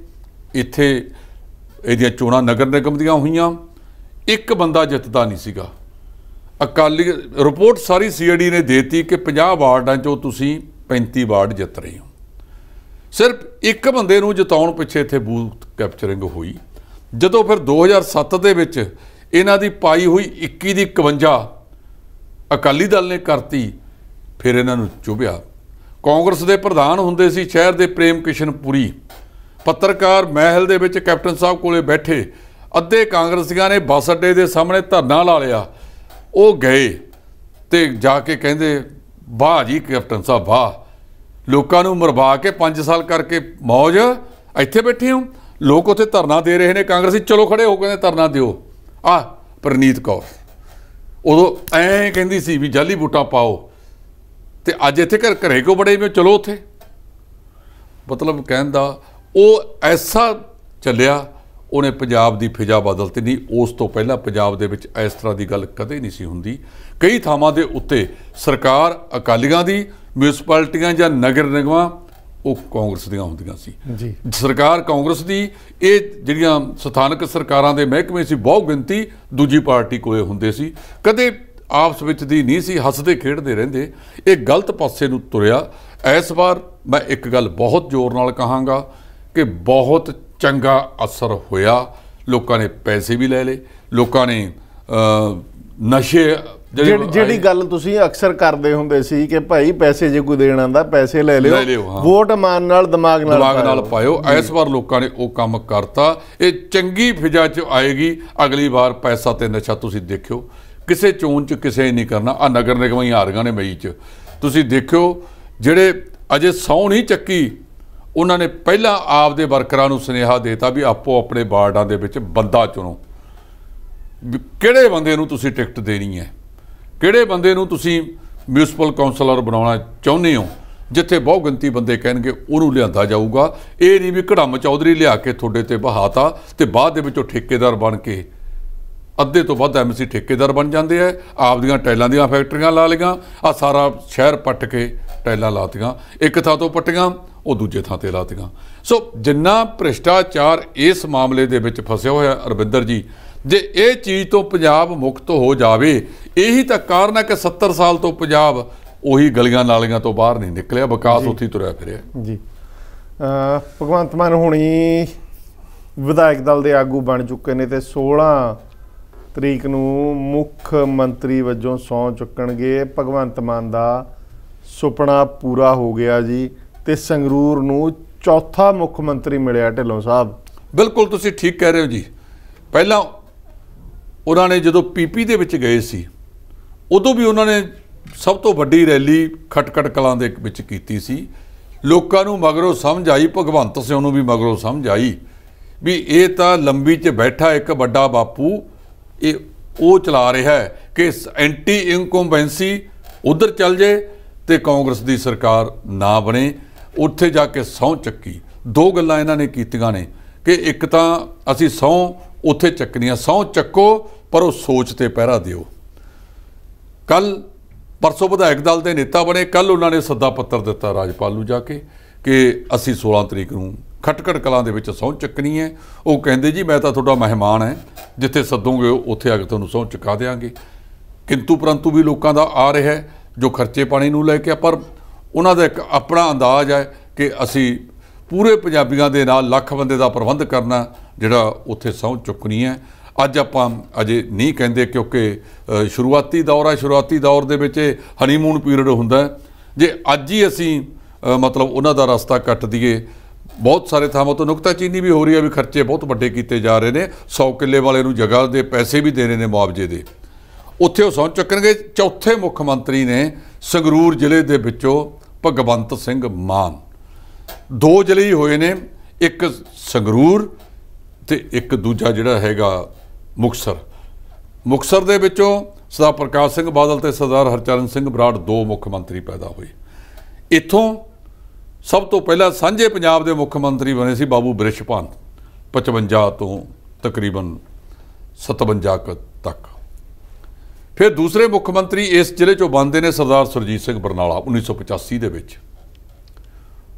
ਇੱਥੇ ਇਹਦੀਆਂ ਚੋਣਾਂ ਨਗਰ ਨਿਗਮ ਦੀਆਂ ਹੋਈਆਂ, ਇੱਕ ਬੰਦਾ ਜਿੱਤਦਾ ਨਹੀਂ ਸੀਗਾ। ਅਕਾਲੀ ਰਿਪੋਰਟ ਸਾਰੀ CID ਨੇ ਦੇਤੀ ਕਿ 50 ਵਾਰਡਾਂ 'ਚੋਂ ਤੁਸੀਂ 35 ਵਾਰਡ ਜਿੱਤ ਰਹੇ ਹੋ। ਸਿਰਫ ਇੱਕ ਬੰਦੇ ਨੂੰ ਜਿਤਾਉਣ ਪਿੱਛੇ ਇੱਥੇ ਬੂਥ ਕੈਪਚਰਿੰਗ ਹੋਈ। ਜਦੋਂ ਫਿਰ 2007 ਦੇ ਵਿੱਚ ਇਹਨਾਂ ਦੀ ਪਾਈ ਹੋਈ 21 ਦੀ 51 ਅਕਾਲੀ ਦਲ ਨੇ ਕਰਤੀ, ਫਿਰ ਇਹਨਾਂ ਨੂੰ ਚੁਭਿਆ। ਕਾਂਗਰਸ ਦੇ ਪ੍ਰਧਾਨ ਹੁੰਦੇ ਸੀ ਸ਼ਹਿਰ ਦੇ ਪ੍ਰੇਮ ਕਿਸ਼ਨ ਪੁਰੀ, ਪੱਤਰਕਾਰ ਮਹਿਲ ਦੇ ਵਿੱਚ ਕੈਪਟਨ ਸਾਹਿਬ ਕੋਲੇ ਬੈਠੇ, ਅੱਧੇ ਕਾਂਗਰਸੀਆਂ ਨੇ ਬੱਸ ਅੱਡੇ ਦੇ ਸਾਹਮਣੇ ਧਰਨਾ ਲਾ ਲਿਆ। ਉਹ ਗਏ ਤੇ ਜਾ ਕੇ ਕਹਿੰਦੇ ਵਾਹ ਜੀ ਕੈਪਟਨ ਸਾਹਿਬ ਵਾਹ, ਲੋਕਾਂ ਨੂੰ ਮਰਵਾ ਕੇ 5 ਸਾਲ ਕਰਕੇ ਮੌਜ, ਇੱਥੇ ਬੈਠੇ ਹੋ। ਲੋਕ ਉੱਥੇ ਧਰਨਾ ਦੇ ਰਹੇ ਨੇ, ਕਾਂਗਰਸੀ ਚਲੋ ਖੜੇ ਹੋ, ਕਹਿੰਦੇ ਧਰਨਾ ਦਿਓ। ਪ੍ਰਨੀਤ ਕੌਰ ਉਦੋਂ ਐਂ ਕਹਿੰਦੀ ਸੀ ਵੀ ਜਾਲੀ ਵੋਟਾਂ ਪਾਓ, ਤੇ ਅੱਜ ਇੱਥੇ ਘਰੇ ਕਿਉਂ ਬੜੇ ਵੀ ਚਲੋ ਉੱਥੇ। ਮਤਲਬ ਕਹਿਣ ਦਾ ਉਹ ਐਸਾ ਚੱਲਿਆ, ਉਹਨੇ ਪੰਜਾਬ ਦੀ ਫਿਜ਼ਾ ਬਦਲਤੀ। ਨਹੀਂ, ਉਸ ਤੋਂ ਪਹਿਲਾਂ ਪੰਜਾਬ ਦੇ ਵਿੱਚ ਇਸ ਤਰ੍ਹਾਂ ਦੀ ਗੱਲ ਕਦੇ ਨਹੀਂ ਸੀ ਹੁੰਦੀ। ਕਈ ਥਾਵਾਂ ਦੇ ਉੱਤੇ ਸਰਕਾਰ ਅਕਾਲੀਆਂ ਦੀ, ਮਿਊਨਿਸਪੈਲਿਟੀਆਂ ਜਾਂ ਨਗਰ ਨਿਗਮਾਂ ਉਹ ਕਾਂਗਰਸ ਦੀਆਂ ਹੁੰਦੀਆਂ ਸੀ ਜੀ। ਸਰਕਾਰ ਕਾਂਗਰਸ ਦੀ, ਇਹ ਜਿਹੜੀਆਂ ਸਥਾਨਕ ਸਰਕਾਰਾਂ ਦੇ ਮਹਿਕਮੇ ਸੀ ਬਹੁਤ ਗਿਣਤੀ ਦੂਜੀ ਪਾਰਟੀ ਕੋਲੇ ਹੁੰਦੇ ਸੀ, ਕਦੇ ਆਪਸ ਵਿੱਚ ਦੀ ਨਹੀਂ ਸੀ, ਹੱਸਦੇ ਖੇਡਦੇ ਰਹਿੰਦੇ। ਇਹ ਗਲਤ ਪਾਸੇ ਨੂੰ ਤੁਰਿਆ। ਇਸ ਵਾਰ ਮੈਂ ਇੱਕ ਗੱਲ ਬਹੁਤ ਜ਼ੋਰ ਨਾਲ ਕਹਾਂਗਾ ਕਿ ਬਹੁਤ ਚੰਗਾ ਅਸਰ ਹੋਇਆ। ਲੋਕਾਂ ਨੇ ਪੈਸੇ ਵੀ ਲੈ ਲਏ, ਲੋਕਾਂ ਨੇ ਨਸ਼ੇ, ਜਿਹੜੀ ਗੱਲ ਤੁਸੀਂ ਅਕਸਰ ਕਰਦੇ ਹੁੰਦੇ ਸੀ ਕਿ ਭਾਈ ਪੈਸੇ ਜੇ ਕੋਈ ਦੇਣ ਆਂਦਾ ਪੈਸੇ ਲੈ ਲਿਓ, ਵੋਟ ਮਾਨ ਨਾਲ ਦਿਮਾਗ ਨਾਲ ਪਾਇਓ। ਇਸ ਵਾਰ ਲੋਕਾਂ ਨੇ ਉਹ ਕੰਮ ਕਰਤਾ। ਇਹ ਚੰਗੀ ਫਿਜ਼ਾ 'ਚ ਆਏਗੀ। ਅਗਲੀ ਵਾਰ ਪੈਸਾ ਤੇ ਨਸ਼ਾ ਤੁਸੀਂ ਦੇਖਿਓ ਕਿਸੇ ਚੋਣ 'ਚ ਕਿਸੇ ਨਹੀਂ ਕਰਨਾ। ਆ ਨਗਰ ਨਿਗਮਾਂ ਹੀ ਆ ਰਹੀਆਂ ਨੇ ਮਈ 'ਚ, ਤੁਸੀਂ ਦੇਖਿਓ। ਜਿਹੜੇ ਅਜੇ ਸਹੁੰ ਨਹੀਂ ਚੱਕੀ, ਉਹਨਾਂ ਨੇ ਪਹਿਲਾਂ ਆਪਦੇ ਵਰਕਰਾਂ ਨੂੰ ਸੁਨੇਹਾ ਦੇਤਾ ਵੀ ਆਪੋ ਆਪਣੇ ਵਾਰਡਾਂ ਦੇ ਵਿੱਚ ਬੰਦਾ ਚੁਣੋ, ਕਿਹੜੇ ਬੰਦੇ ਨੂੰ ਤੁਸੀਂ ਟਿਕਟ ਦੇਣੀ ਹੈ, ਕਿਹੜੇ ਬੰਦੇ ਨੂੰ ਤੁਸੀਂ ਮਿਊਨਿਸਪਲ ਕੌਂਸਲਰ ਬਣਾਉਣਾ ਚਾਹੁੰਦੇ ਹੋ। ਜਿੱਥੇ ਬਹੁ ਗਿਣਤੀ ਬੰਦੇ ਕਹਿਣਗੇ ਉਹਨੂੰ ਲਿਆਂਦਾ ਜਾਊਗਾ। ਇਹ ਨਹੀਂ ਵੀ ਘੜਮ ਚੌਧਰੀ ਲਿਆ ਕੇ ਤੁਹਾਡੇ ਤੇ ਬਹਾਤਾ ਤੇ ਬਾਅਦ ਦੇ ਵਿੱਚੋਂ ਠੇਕੇਦਾਰ ਬਣ ਕੇ ਅੱਧੇ ਤੋਂ ਵੱਧ MC ਠੇਕੇਦਾਰ ਬਣ ਜਾਂਦੇ ਆ। ਆਪਦੀਆਂ ਟਾਈਲਾਂ ਦੀਆਂ ਫੈਕਟਰੀਆਂ ਲਾ ਲਈਆਂ, ਆ ਸਾਰਾ ਸ਼ਹਿਰ ਪੱਟ ਕੇ ਟਾਈਲਾਂ ਲਾਤੀਆਂ, ਇੱਕ ਥਾਂ ਤੋਂ ਪੱਟੀਆਂ ਉਹ ਦੂਜੇ ਥਾਂ ਤੇ ਲਾਤੀਆਂ। ਸੋ ਜਿੰਨਾ ਭ੍ਰਿਸ਼ਟਾਚਾਰ ਇਸ ਮਾਮਲੇ ਦੇ ਵਿੱਚ ਫਸਿਆ ਹੋਇਆ ਅਰਵਿੰਦਰ ਜੀ, ਜੇ ਇਹ ਚੀਜ਼ ਤੋਂ ਪੰਜਾਬ ਮੁਕਤ ਹੋ ਜਾਵੇ, ਇਹੀ ਤਾਂ ਕਾਰਨ ਹੈ ਕਿ 70 ਸਾਲ ਤੋਂ ਪੰਜਾਬ ਉਹੀ ਗਲੀਆਂ ਨਾਲੀਆਂ ਤੋਂ ਬਾਹਰ ਨਹੀਂ ਨਿਕਲਿਆ, ਵਿਕਾਸ ਉੱਥੇ ਤੁਰਿਆ ਫਿਰਿਆ ਜੀ। ਭਗਵੰਤ ਮਾਨ ਹੁਣੀ ਵਿਧਾਇਕ ਦਲ ਦੇ ਆਗੂ ਬਣ ਚੁੱਕੇ ਨੇ ਤੇ 16 ਤਰੀਕ ਨੂੰ ਮੁੱਖ ਮੰਤਰੀ ਵਜੋਂ ਸਹੁੰ ਚੁੱਕਣਗੇ। ਭਗਵੰਤ ਮਾਨ ਦਾ ਸੁਪਨਾ ਪੂਰਾ ਹੋ ਗਿਆ ਜੀ ਤੇ ਸੰਗਰੂਰ ਨੂੰ ਚੌਥਾ ਮੁੱਖ ਮੰਤਰੀ ਮਿਲਿਆ ਢਿੱਲੋਂ ਸਾਹਿਬ। ਬਿਲਕੁਲ ਤੁਸੀਂ ਠੀਕ ਕਹਿ ਰਹੇ ਹੋ ਜੀ। ਪਹਿਲਾਂ ਉਹਨਾਂ ਨੇ ਜਦੋਂ ਪੀਪੀ ਦੇ ਵਿੱਚ ਗਏ ਸੀ, ਉਦੋਂ ਵੀ ਉਹਨਾਂ ਨੇ ਸਭ ਤੋਂ ਵੱਡੀ ਰੈਲੀ ਖਟਕੜ ਕਲਾਂ ਦੇ ਵਿੱਚ ਕੀਤੀ ਸੀ। ਲੋਕਾਂ ਨੂੰ ਮਗਰੋਂ ਸਮਝ ਆਈ, ਭਗਵੰਤ ਸਿੰਘ ਨੂੰ ਵੀ ਮਗਰੋਂ ਸਮਝ ਆਈ ਵੀ ਇਹ ਤਾਂ ਲੰਬੀ 'ਚ ਬੈਠਾ ਇੱਕ ਵੱਡਾ ਬਾਪੂ, ਇਹ ਉਹ ਚਲਾ ਰਿਹਾ ਹੈ ਕਿ ਐਂਟੀ ਇਨਕੰਬੈਂਸੀ ਉਧਰ ਚੱਲ ਜੇ ਤੇ ਕਾਂਗਰਸ ਦੀ ਸਰਕਾਰ ਨਾ ਬਣੇ। ਉੱਥੇ ਜਾ ਕੇ ਸਹੁੰ ਚੱਕੀ। ਦੋ ਗੱਲਾਂ ਇਹਨਾਂ ਨੇ ਕੀਤੀਆਂ ਨੇ ਕਿ ਇੱਕ ਤਾਂ ਅਸੀਂ ਸਹੁੰ ਉੱਥੇ ਚੱਕਣੀ ਆ, ਸਹੁੰ ਚੱਕੋ ਪਰ ਉਹ ਸੋਚ ਤੇ ਪਹਿਰਾ ਦਿਓ। ਪਰਸੋਂ ਵਿਧਾਇਕ ਦਲ ਦੇ ਨੇਤਾ ਬਣੇ, ਕੱਲ ਉਹਨਾਂ ਨੇ ਸੱਦਾ ਪੱਤਰ ਦਿੱਤਾ ਰਾਜਪਾਲ ਨੂੰ ਜਾ ਕੇ ਕਿ ਅਸੀਂ 16 ਤਰੀਕ ਨੂੰ ਖਟਕੜ ਕਲਾਂ ਦੇ ਵਿੱਚ ਸਹੁੰ ਚੱਕਣੀ ਹੈ। ਉਹ ਕਹਿੰਦੇ ਜੀ ਮੈਂ ਤਾਂ ਤੁਹਾਡਾ ਮਹਿਮਾਨ ਹੈ, ਜਿੱਥੇ ਸੱਦੋਗੇ ਉੱਥੇ ਆ ਕੇ ਤੁਹਾਨੂੰ ਸਹੁੰ ਚੁਕਾ ਦੇਵਾਂਗੇ। ਕਿੰਤੂ ਪਰੰਤੂ ਵੀ ਲੋਕਾਂ ਦਾ ਆ ਰਿਹਾ ਹੈ ਜੋ ਖਰਚੇ ਪਾਣੀ ਨੂੰ ਲੈ ਕੇ, ਪਰ ਉਹਨਾਂ ਦਾ ਇੱਕ ਆਪਣਾ ਅੰਦਾਜ਼ ਹੈ ਕਿ ਅਸੀਂ ਪੂਰੇ ਪੰਜਾਬੀਆਂ ਦੇ ਨਾਲ ਲੱਖ ਬੰਦੇ ਦਾ ਪ੍ਰਬੰਧ ਕਰਨਾ, ਜਿਹੜਾ ਉੱਥੇ ਸਹੁੰ ਚੁੱਕਣੀ ਹੈ। ਅੱਜ ਆਪਾਂ ਅਜੇ ਨਹੀਂ ਕਹਿੰਦੇ ਕਿਉਂਕਿ ਸ਼ੁਰੂਆਤੀ ਦੌਰ ਹੈ। ਸ਼ੁਰੂਆਤੀ ਦੌਰ ਦੇ ਵਿੱਚ ਹਨੀਮੂਨ ਪੀਰੀਅਡ ਹੁੰਦਾ। ਜੇ ਅੱਜ ਹੀ ਅਸੀਂ ਮਤਲਬ ਉਹਨਾਂ ਦਾ ਰਸਤਾ ਕੱਟ ਦਈਏ, ਬਹੁਤ ਸਾਰੇ ਥਾਵਾਂ ਤੋਂ ਨੁਕਤਾਚੀਨੀ ਵੀ ਹੋ ਰਹੀ ਹੈ ਵੀ ਖਰਚੇ ਬਹੁਤ ਵੱਡੇ ਕੀਤੇ ਜਾ ਰਹੇ ਨੇ। 100 ਕਿੱਲੇ ਵਾਲੇ ਨੂੰ ਜਗ੍ਹਾ ਦੇ ਪੈਸੇ ਵੀ ਦੇਣੇ ਨੇ ਮੁਆਵਜ਼ੇ ਦੇ, ਉੱਥੇ ਉਹ ਸਹੁੰ ਚੁੱਕਣਗੇ। ਚੌਥੇ ਮੁੱਖ ਮੰਤਰੀ ਨੇ ਸੰਗਰੂਰ ਜ਼ਿਲ੍ਹੇ ਦੇ ਵਿੱਚੋਂ ਭਗਵੰਤ ਸਿੰਘ ਮਾਨ। ਦੋ ਜ਼ਿਲ੍ਹੇ ਹੀ ਹੋਏ ਨੇ, ਇੱਕ ਸੰਗਰੂਰ ਤੇ ਇੱਕ ਦੂਜਾ ਜਿਹੜਾ ਹੈਗਾ ਮੁਕਤਸਰ। ਮੁਕਤਸਰ ਦੇ ਵਿੱਚੋਂ ਸਰਦਾਰ ਪ੍ਰਕਾਸ਼ ਸਿੰਘ ਬਾਦਲ ਤੇ ਸਰਦਾਰ ਹਰਚਰਨ ਸਿੰਘ ਬਰਾੜ ਦੋ ਮੁੱਖ ਮੰਤਰੀ ਪੈਦਾ ਹੋਏ। ਇੱਥੋਂ ਸਭ ਤੋਂ ਪਹਿਲਾਂ ਸਾਂਝੇ ਪੰਜਾਬ ਦੇ ਮੁੱਖ ਮੰਤਰੀ ਬਣੇ ਸੀ ਬਾਬੂ ਬ੍ਰਿਸ਼ਭਾਨ 55 ਤੋਂ ਤਕਰੀਬਨ 57 ਤੱਕ। ਫਿਰ ਦੂਸਰੇ ਮੁੱਖ ਮੰਤਰੀ ਇਸ ਜ਼ਿਲ੍ਹੇ 'ਚੋਂ ਬਣਦੇ ਨੇ ਸਰਦਾਰ ਸੁਰਜੀਤ ਸਿੰਘ ਬਰਨਾਲਾ 1985 ਦੇ ਵਿੱਚ।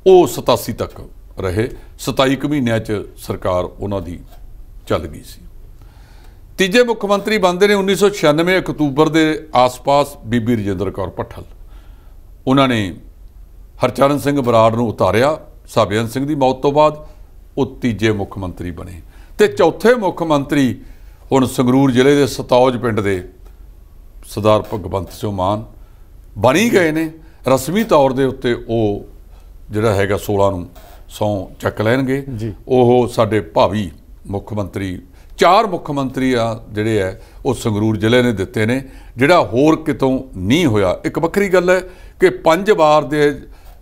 ਉਹ 87 ਤੱਕ ਰਹੇ। 27 ਕੁ ਮਹੀਨਿਆਂ 'ਚ ਸਰਕਾਰ ਉਹਨਾਂ ਦੀ ਚੱਲ ਗਈ ਸੀ। ਤੀਜੇ ਮੁੱਖ ਮੰਤਰੀ ਬਣਦੇ ਨੇ 1996 ਅਕਤੂਬਰ ਦੇ ਆਸ-ਪਾਸ ਬੀਬੀ ਰਜਿੰਦਰ ਕੌਰ ਭੱਠਲ। ਉਹਨਾਂ ਨੇ ਹਰਚਰਨ ਸਿੰਘ ਬਰਾੜ ਨੂੰ ਉਤਾਰਿਆ ਸਾਬੇਨ ਸਿੰਘ ਦੀ ਮੌਤ ਤੋਂ ਬਾਅਦ। ਉਹ ਤੀਜੇ ਮੁੱਖ ਮੰਤਰੀ ਬਣੇ। ਤੇ ਚੌਥੇ ਮੁੱਖ ਮੰਤਰੀ ਹੁਣ ਸੰਗਰੂਰ ਜ਼ਿਲ੍ਹੇ ਦੇ ਸਤੌਜ ਪਿੰਡ ਦੇ ਸਰਦਾਰ ਭਗਵੰਤ ਸਿੰਘ ਮਾਨ ਬਣੀ ਗਏ ਨੇ। ਰਸਮੀ ਤੌਰ ਦੇ ਉੱਤੇ ਉਹ ਜਿਹੜਾ ਹੈਗਾ 16 ਨੂੰ ਸਹੁੰ ਚੱਕ ਲੈਣਗੇ। ਉਹ ਸਾਡੇ ਭਾਵੀ ਮੁੱਖ ਮੰਤਰੀ, 4 ਮੁੱਖ ਮੰਤਰੀ ਆ ਜਿਹੜੇ ਹੈ ਉਹ ਸੰਗਰੂਰ ਜ਼ਿਲ੍ਹੇ ਨੇ ਦਿੱਤੇ ਨੇ, ਜਿਹੜਾ ਹੋਰ ਕਿਤੋਂ ਨਹੀਂ ਹੋਇਆ। ਇੱਕ ਵੱਖਰੀ ਗੱਲ ਹੈ ਕਿ 5 ਵਾਰ ਦੇ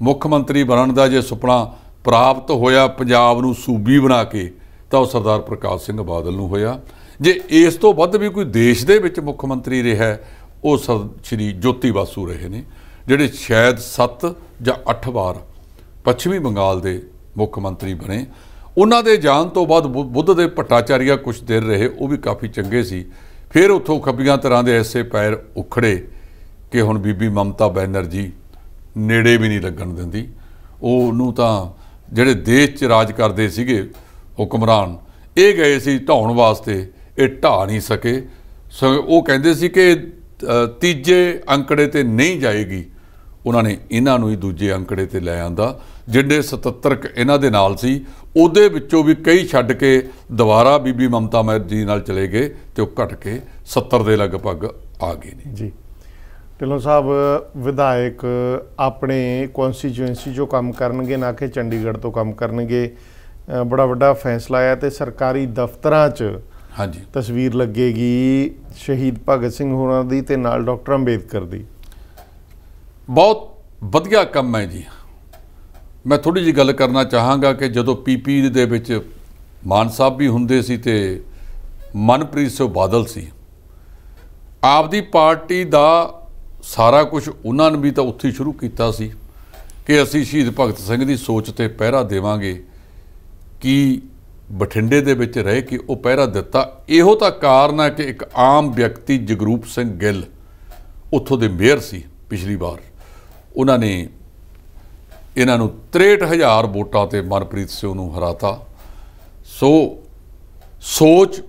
ਮੁੱਖ ਮੰਤਰੀ ਬਣਨ ਦਾ ਜੇ ਸੁਪਨਾ ਪ੍ਰਾਪਤ ਹੋਇਆ ਪੰਜਾਬ ਨੂੰ ਸੂਬੀ ਬਣਾ ਕੇ, ਤਾਂ ਉਹ ਸਰਦਾਰ ਪ੍ਰਕਾਸ਼ ਸਿੰਘ ਬਾਦਲ ਨੂੰ ਹੋਇਆ। ਜੇ ਇਸ ਤੋਂ ਵੱਧ ਵੀ ਕੋਈ ਦੇਸ਼ ਦੇ ਵਿੱਚ ਮੁੱਖ ਮੰਤਰੀ ਰਿਹਾ, ਉਹ ਸ਼੍ਰੀ ਜੋਤੀ ਬਾਸੂ ਰਹੇ ਨੇ, ਜਿਹੜੇ ਸ਼ਾਇਦ 7 ਜਾਂ 8 ਵਾਰ ਪੱਛਮੀ ਬੰਗਾਲ ਦੇ ਮੁੱਖ ਮੰਤਰੀ ਬਣੇ। ਉਹਨਾਂ ਦੇ ਜਾਣ ਤੋਂ ਬਾਅਦ ਬੁੱਧ ਦੇ ਭੱਟਾਚਾਰੀਆ ਕੁਛ ਦੇਰ ਰਹੇ, ਉਹ ਵੀ ਕਾਫੀ ਚੰਗੇ ਸੀ। ਫਿਰ ਉੱਥੋਂ ਖੱਬੀਆਂ ਤਰ੍ਹਾਂ ਦੇ ਐਸੇ ਪੈਰ ਉਖੜੇ ਕਿ ਹੁਣ ਬੀਬੀ ਮਮਤਾ ਬੈਨਰਜੀ ਨੇੜੇ ਵੀ ਨਹੀਂ ਲੱਗਣ ਦਿੰਦੀ। ਉਹਨੂੰ ਤਾਂ ਜਿਹੜੇ ਦੇਸ਼ 'ਚ ਰਾਜ ਕਰਦੇ ਸੀਗੇ ਹੁਕਮਰਾਨ, ਇਹ ਗਏ ਸੀ ਢਾਉਣ ਵਾਸਤੇ, ਇਹ ਢਾਹ ਨਹੀਂ ਸਕੇ। ਉਹ ਕਹਿੰਦੇ ਸੀ ਕਿ ਤੀਜੇ ਅੰਕੜੇ ਤੇ ਨਹੀਂ ਜਾਏਗੀ। ਉਹਨਾਂ ਨੇ ਇਹਨਾਂ ਨੂੰ ਹੀ ਦੂਜੇ ਅੰਕੜੇ ਤੇ ਲੈ ਆਂਦਾ। ਜਿਹੜੇ 77 ਇਹਨਾਂ ਦੇ ਨਾਲ ਸੀ, ਉਹਦੇ ਵਿੱਚੋਂ ਵੀ ਕਈ ਛੱਡ ਕੇ ਦੁਬਾਰਾ ਬੀਬੀ ਮਮਤਾ ਬੈਨਰਜੀ ਨਾਲ ਚਲੇ ਗਏ ਤੇ ਉਹ ਘਟ ਕੇ 70 ਦੇ ਲਗਭਗ ਆ ਗਏ ਨੇ ਜੀ। ਢਿੱਲੋਂ ਸਾਹਿਬ ਵਿਧਾਇਕ ਆਪਣੇ ਕੌਂਸਟੀਚੁਐਂਸੀ 'ਚੋਂ ਕੰਮ ਕਰਨਗੇ, ਨਾ ਕਿ ਚੰਡੀਗੜ੍ਹ ਤੋਂ ਕੰਮ ਕਰਨਗੇ। ਬੜਾ ਵੱਡਾ ਫੈਸਲਾ ਹੈ ਤੇ ਸਰਕਾਰੀ ਦਫ਼ਤਰਾਂ 'ਚ ਹਾਂਜੀ ਤਸਵੀਰ ਲੱਗੇਗੀ ਸ਼ਹੀਦ ਭਗਤ ਸਿੰਘ ਹੋਰਾਂ ਦੀ ਤੇ ਨਾਲ ਡਾਕਟਰ ਅੰਬੇਦਕਰ ਦੀ। ਬਹੁਤ ਵਧੀਆ ਕੰਮ ਹੈ ਜੀ। ਮੈਂ ਥੋੜ੍ਹੀ ਜਿਹੀ ਗੱਲ ਕਰਨਾ ਚਾਹਾਂਗਾ ਕਿ ਜਦੋਂ ਪੀਪੀ ਦੇ ਵਿੱਚ ਮਾਨ ਸਾਹਿਬ ਵੀ ਹੁੰਦੇ ਸੀ ਤੇ ਮਨਪ੍ਰੀਤ ਸਿੰਘ ਬਾਦਲ ਸੀ, ਆਪਦੀ ਪਾਰਟੀ ਦਾ ਸਾਰਾ ਕੁਝ ਉਹਨਾਂ ਨੇ ਵੀ ਤਾਂ ਉੱਥੇ ਸ਼ੁਰੂ ਕੀਤਾ ਸੀ ਕਿ ਅਸੀਂ ਸ਼ਹੀਦ ਭਗਤ ਸਿੰਘ ਦੀ ਸੋਚ ਤੇ ਪਹਿਰਾ ਦੇਵਾਂਗੇ। ਕੀ ਬਠਿੰਡੇ ਦੇ ਵਿੱਚ ਰਹਿ ਕੇ ਉਹ ਪਹਿਰਾ ਦਿੱਤਾ? ਇਹੋ ਤਾਂ ਕਾਰਨ ਹੈ ਕਿ ਇੱਕ ਆਮ ਵਿਅਕਤੀ ਜਗਰੂਪ ਸਿੰਘ ਗਿੱਲ ਉੱਥੋਂ ਦੇ ਮੇਅਰ ਸੀ ਪਿਛਲੀ ਵਾਰ, ਉਹਨਾਂ ਨੇ ਇਹਨਾਂ ਨੂੰ 63,000 ਵੋਟਾਂ ਤੇ ਮਨਪ੍ਰੀਤ ਸਿੰਘ ਨੂੰ ਹਰਾਤਾ। ਸੋ ਸੋਚ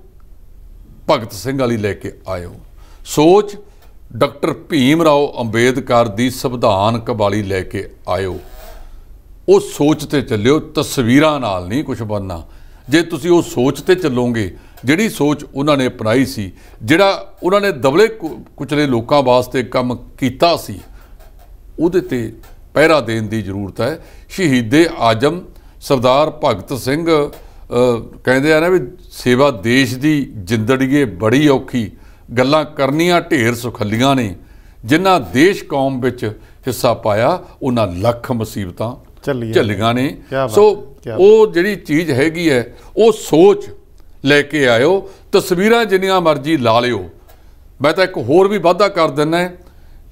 ਭਗਤ ਸਿੰਘ ਵਾਲੀ ਲੈ ਕੇ ਆਇਓ, ਸੋਚ ਡਾਕਟਰ ਭੀਮ ਰਾਓ ਅੰਬੇਦਕਰ ਦੀ ਸੰਵਿਧਾਨਕ ਵਾਲੀ ਲੈ ਕੇ ਆਇਓ। ਉਹ ਸੋਚ ਤੇ ਚੱਲਿਓ, ਤਸਵੀਰਾਂ ਨਾਲ ਨਹੀਂ ਕੁਝ ਬਣਨਾ। ਜੇ ਤੁਸੀਂ ਉਹ ਸੋਚ ਤੇ ਚੱਲੋਗੇ, ਜਿਹੜੀ ਸੋਚ ਉਹਨਾਂ ਨੇ ਅਪਣਾਈ ਸੀ, ਜਿਹੜਾ ਉਹਨਾਂ ਨੇ ਦਬਲੇ ਕੁਚਲੇ ਲੋਕਾਂ ਵਾਸਤੇ ਕੰਮ ਕੀਤਾ ਸੀ, ਉਹਦੇ ਤੇ ਪਹਿਰਾ ਦੇਣ ਦੀ ਜ਼ਰੂਰਤ ਹੈ। ਸ਼ਹੀਦੇ ਆਜ਼ਮ ਸਰਦਾਰ ਭਗਤ ਸਿੰਘ ਕਹਿੰਦੇ ਆ ਨਾ ਵੀ ਸੇਵਾ ਦੇਸ਼ ਦੀ ਜਿੰਦੜੀਏ ਬੜੀ ਔਖੀ, ਗੱਲਾਂ ਕਰਨੀਆਂ ਢੇਰ ਸੁਖੱਲੀਆਂ ਨੇ, ਜਿਨ੍ਹਾਂ ਦੇਸ਼ ਕੌਮ ਵਿੱਚ ਹਿੱਸਾ ਪਾਇਆ ਉਹਨਾਂ ਲੱਖ ਮੁਸੀਬਤਾਂ ਝੱਲੀਆਂ ਨੇ। ਸੋ ਉਹ ਜਿਹੜੀ ਚੀਜ਼ ਹੈਗੀ ਹੈ, ਉਹ ਸੋਚ ਲੈ ਕੇ ਆਇਓ। ਤਸਵੀਰਾਂ ਜਿੰਨੀਆਂ ਮਰਜ਼ੀ ਲਾ ਲਿਓ। ਮੈਂ ਤਾਂ ਇੱਕ ਹੋਰ ਵੀ ਵਾਅਦਾ ਕਰ ਦਿੰਦਾ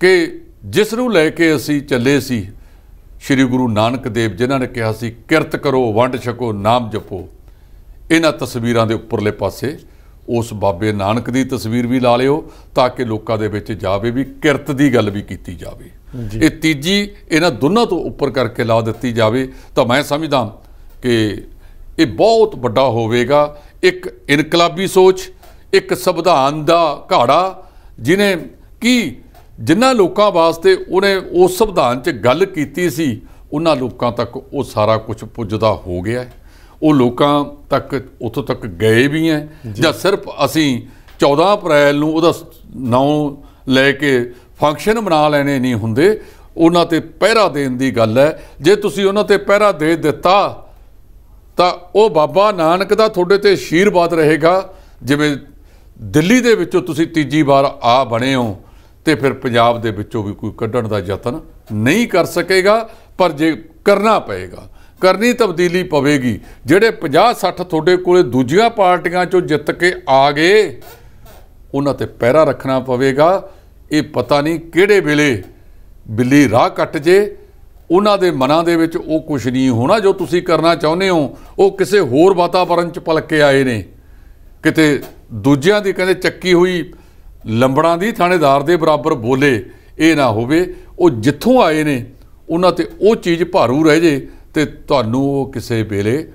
ਕਿ ਜਿਸ ਨੂੰ ਲੈ ਕੇ ਅਸੀਂ ਚੱਲੇ ਸੀ ਸ਼੍ਰੀ ਗੁਰੂ ਨਾਨਕ ਦੇਵ, ਜਿਨ੍ਹਾਂ ਨੇ ਕਿਹਾ ਸੀ ਕਿਰਤ ਕਰੋ ਵੰਡ ਛਕੋ ਨਾਮ ਜਪੋ, ਇਹਨਾਂ ਤਸਵੀਰਾਂ ਦੇ ਉੱਪਰਲੇ ਪਾਸੇ ਉਸ ਬਾਬੇ ਨਾਨਕ ਦੀ ਤਸਵੀਰ ਵੀ ਲਾ ਲਿਓ, ਤਾਂ ਕਿ ਲੋਕਾਂ ਦੇ ਵਿੱਚ ਜਾਵੇ ਵੀ ਕਿਰਤ ਦੀ ਗੱਲ ਵੀ ਕੀਤੀ ਜਾਵੇ। ਇਹ ਤੀਜੀ ਇਹਨਾਂ ਦੋਨਾਂ ਤੋਂ ਉੱਪਰ ਕਰਕੇ ਲਾ ਦਿੱਤੀ ਜਾਵੇ ਤਾਂ ਮੈਂ ਸਮਝਦਾ ਕਿ ਇਹ ਬਹੁਤ ਵੱਡਾ ਹੋਵੇਗਾ। ਇੱਕ ਇਨਕਲਾਬੀ ਸੋਚ, ਇੱਕ ਸੰਵਿਧਾਨ ਦਾ ਘਾੜਾ, ਜਿਹਨੇ ਜਿਨ੍ਹਾਂ ਲੋਕਾਂ ਵਾਸਤੇ ਉਹਨੇ ਉਸ ਸੰਵਿਧਾਨ 'ਚ ਗੱਲ ਕੀਤੀ ਸੀ, ਉਹਨਾਂ ਲੋਕਾਂ ਤੱਕ ਉਹ ਸਾਰਾ ਕੁਝ ਪੁੱਜਦਾ ਹੋ ਗਿਆ ਹੈ। ਉਹ ਲੋਕਾਂ ਤੱਕ ਉੱਥੋਂ ਤੱਕ ਗਏ ਵੀ ਹੈ, ਜਾਂ ਸਿਰਫ ਅਸੀਂ 14 ਅਪ੍ਰੈਲ ਨੂੰ ਉਹਦਾ ਨਾਂ ਲੈ ਕੇ ਫੰਕਸ਼ਨ ਮਨਾ ਲੈਣੇ ਨਹੀਂ ਹੁੰਦੇ। ਉਹਨਾਂ 'ਤੇ ਪਹਿਰਾ ਦੇਣ ਦੀ ਗੱਲ ਹੈ। ਜੇ ਤੁਸੀਂ ਉਹਨਾਂ 'ਤੇ ਪਹਿਰਾ ਦੇ ਦਿੱਤਾ ਤਾਂ ਉਹ ਬਾਬਾ ਨਾਨਕ ਦਾ ਤੁਹਾਡੇ 'ਤੇ ਆਸ਼ੀਰਵਾਦ ਰਹੇਗਾ। ਜਿਵੇਂ ਦਿੱਲੀ ਦੇ ਵਿੱਚੋਂ ਤੁਸੀਂ ਤੀਜੀ ਵਾਰ ਆ ਬਣੇ ਹੋ, ਤੇ ਫਿਰ ਪੰਜਾਬ ਦੇ ਵਿੱਚੋਂ ਵੀ ਕੋਈ ਕੱਢਣ ਦਾ ਯਤਨ ਨਹੀਂ ਕਰ ਸਕੇਗਾ। ਪਰ ਜੇ ਕਰਨਾ ਪਏਗਾ, ਕਰਨੀ ਤਬਦੀਲੀ ਪਵੇਗੀ। ਜਿਹੜੇ 50-60 ਤੁਹਾਡੇ ਕੋਲੇ ਦੂਜੀਆਂ ਪਾਰਟੀਆਂ 'ਚੋਂ ਜਿੱਤ ਕੇ ਆ ਗਏ, ਉਹਨਾਂ 'ਤੇ ਪਹਿਰਾ ਰੱਖਣਾ ਪਵੇਗਾ। ਇਹ ਪਤਾ ਨਹੀਂ ਕਿਹੜੇ ਵੇਲੇ ਬਿੱਲੀ ਰਾਹ ਕੱਟ ਜੇ। ਉਹਨਾਂ ਦੇ ਮਨਾਂ ਦੇ ਵਿੱਚ ਉਹ ਕੁਛ ਨਹੀਂ ਹੋਣਾ ਜੋ ਤੁਸੀਂ ਕਰਨਾ ਚਾਹੁੰਦੇ ਹੋ। ਉਹ ਕਿਸੇ ਹੋਰ ਵਾਤਾਵਰਨ 'ਚ ਪਲ ਕੇ ਆਏ ਨੇ, ਕਿਤੇ ਦੂਜਿਆਂ ਦੀ ਕਹਿੰਦੇ ਚੱਕੀ ਹੋਈ ਲੰਬੜਾਂ ਦੀ ਥਾਣੇਦਾਰ ਦੇ ਬਰਾਬਰ ਬੋਲੇ। ਇਹ ਨਾ ਹੋਵੇ। ਉਹ ਜਿੱਥੋਂ ਆਏ ਨੇ ਉਹਨਾਂ 'ਤੇ ਉਹ ਚੀਜ਼ ਭਾਰੂ ਰਹਿ ਜੇ ਤੇ ਤੁਹਾਨੂੰ ਉਹ ਕਿਸੇ ਵੇਲੇ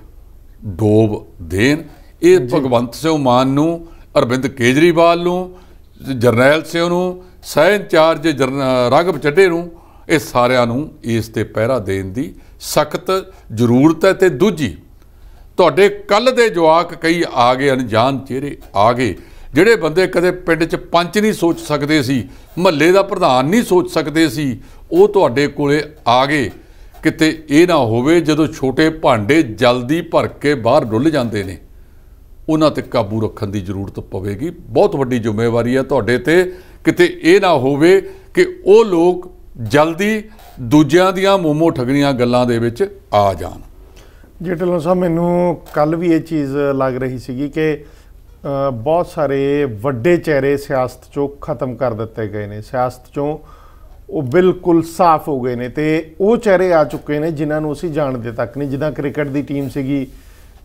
ਡੋਬ ਦੇਣ। ਇਹ ਭਗਵੰਤ ਸਿੰਘ ਮਾਨ ਨੂੰ, ਅਰਵਿੰਦ ਕੇਜਰੀਵਾਲ ਨੂੰ, ਜਰਨੈਲ ਸਿੰਘ ਨੂੰ, ਸਹਿ ਇੰਚਾਰਜ ਰਾਘਵ ਚੱਡੇ ਨੂੰ, ਇਹ ਸਾਰਿਆਂ ਨੂੰ ਇਸ 'ਤੇ ਪਹਿਰਾ ਦੇਣ ਦੀ ਸਖਤ ਜ਼ਰੂਰਤ ਹੈ। ਅਤੇ ਦੂਜੀ, ਤੁਹਾਡੇ ਕੱਲ੍ਹ ਦੇ ਜਵਾਕ ਕਈ ਆ ਗਏ, ਅਣਜਾਣ ਚਿਹਰੇ ਆ ਗਏ, ਜਿਹੜੇ ਬੰਦੇ ਕਦੇ ਪਿੰਡ 'ਚ ਪੰਚ ਨਹੀਂ ਸੋਚ ਸਕਦੇ ਸੀ, ਮਹੱਲੇ ਦਾ ਪ੍ਰਧਾਨ ਨਹੀਂ ਸੋਚ ਸਕਦੇ ਸੀ, ਉਹ ਤੁਹਾਡੇ ਕੋਲੇ ਆ ਗਏ। ਕਿਤੇ ਇਹ ਨਾ ਹੋਵੇ ਜਦੋਂ ਛੋਟੇ ਭਾਂਡੇ ਜਲਦੀ ਭਰ ਕੇ ਬਾਹਰ ਡੁੱਲ ਜਾਂਦੇ ਨੇ, ਉਹਨਾਂ 'ਤੇ ਕਾਬੂ ਰੱਖਣ ਦੀ ਜ਼ਰੂਰਤ ਪਵੇਗੀ। ਬਹੁਤ ਵੱਡੀ ਜ਼ਿੰਮੇਵਾਰੀ ਹੈ ਤੁਹਾਡੇ 'ਤੇ। ਕਿਤੇ ਇਹ ਨਾ ਹੋਵੇ ਕਿ ਉਹ ਲੋਕ ਜਲਦੀ ਦੂਜਿਆਂ ਦੀਆਂ ਮੋਮੋ ਠੱਗਣੀਆਂ ਗੱਲਾਂ ਦੇ ਵਿੱਚ ਆ ਜਾਣ। ਜੀ ਢਿੱਲੋਂ ਸਾਹਿਬ, ਮੈਨੂੰ ਕੱਲ੍ਹ ਵੀ ਇਹ ਚੀਜ਼ ਲੱਗ ਰਹੀ ਸੀਗੀ ਕਿ ਬਹੁਤ ਸਾਰੇ ਵੱਡੇ ਚਿਹਰੇ ਸਿਆਸਤ 'ਚੋਂ ਖਤਮ ਕਰ ਦਿੱਤੇ ਗਏ ਨੇ, ਸਿਆਸਤ 'ਚੋਂ ਉਹ ਬਿਲਕੁਲ ਸਾਫ਼ ਹੋ ਗਏ ਨੇ, ਤੇ ਉਹ ਚਿਹਰੇ ਆ ਚੁੱਕੇ ਨੇ ਜਿਨ੍ਹਾਂ ਨੂੰ ਅਸੀਂ ਜਾਣਦੇ ਤੱਕ ਨਹੀਂ। ਜਿੱਦਾਂ ਕ੍ਰਿਕਟ ਦੀ ਟੀਮ ਸੀਗੀ,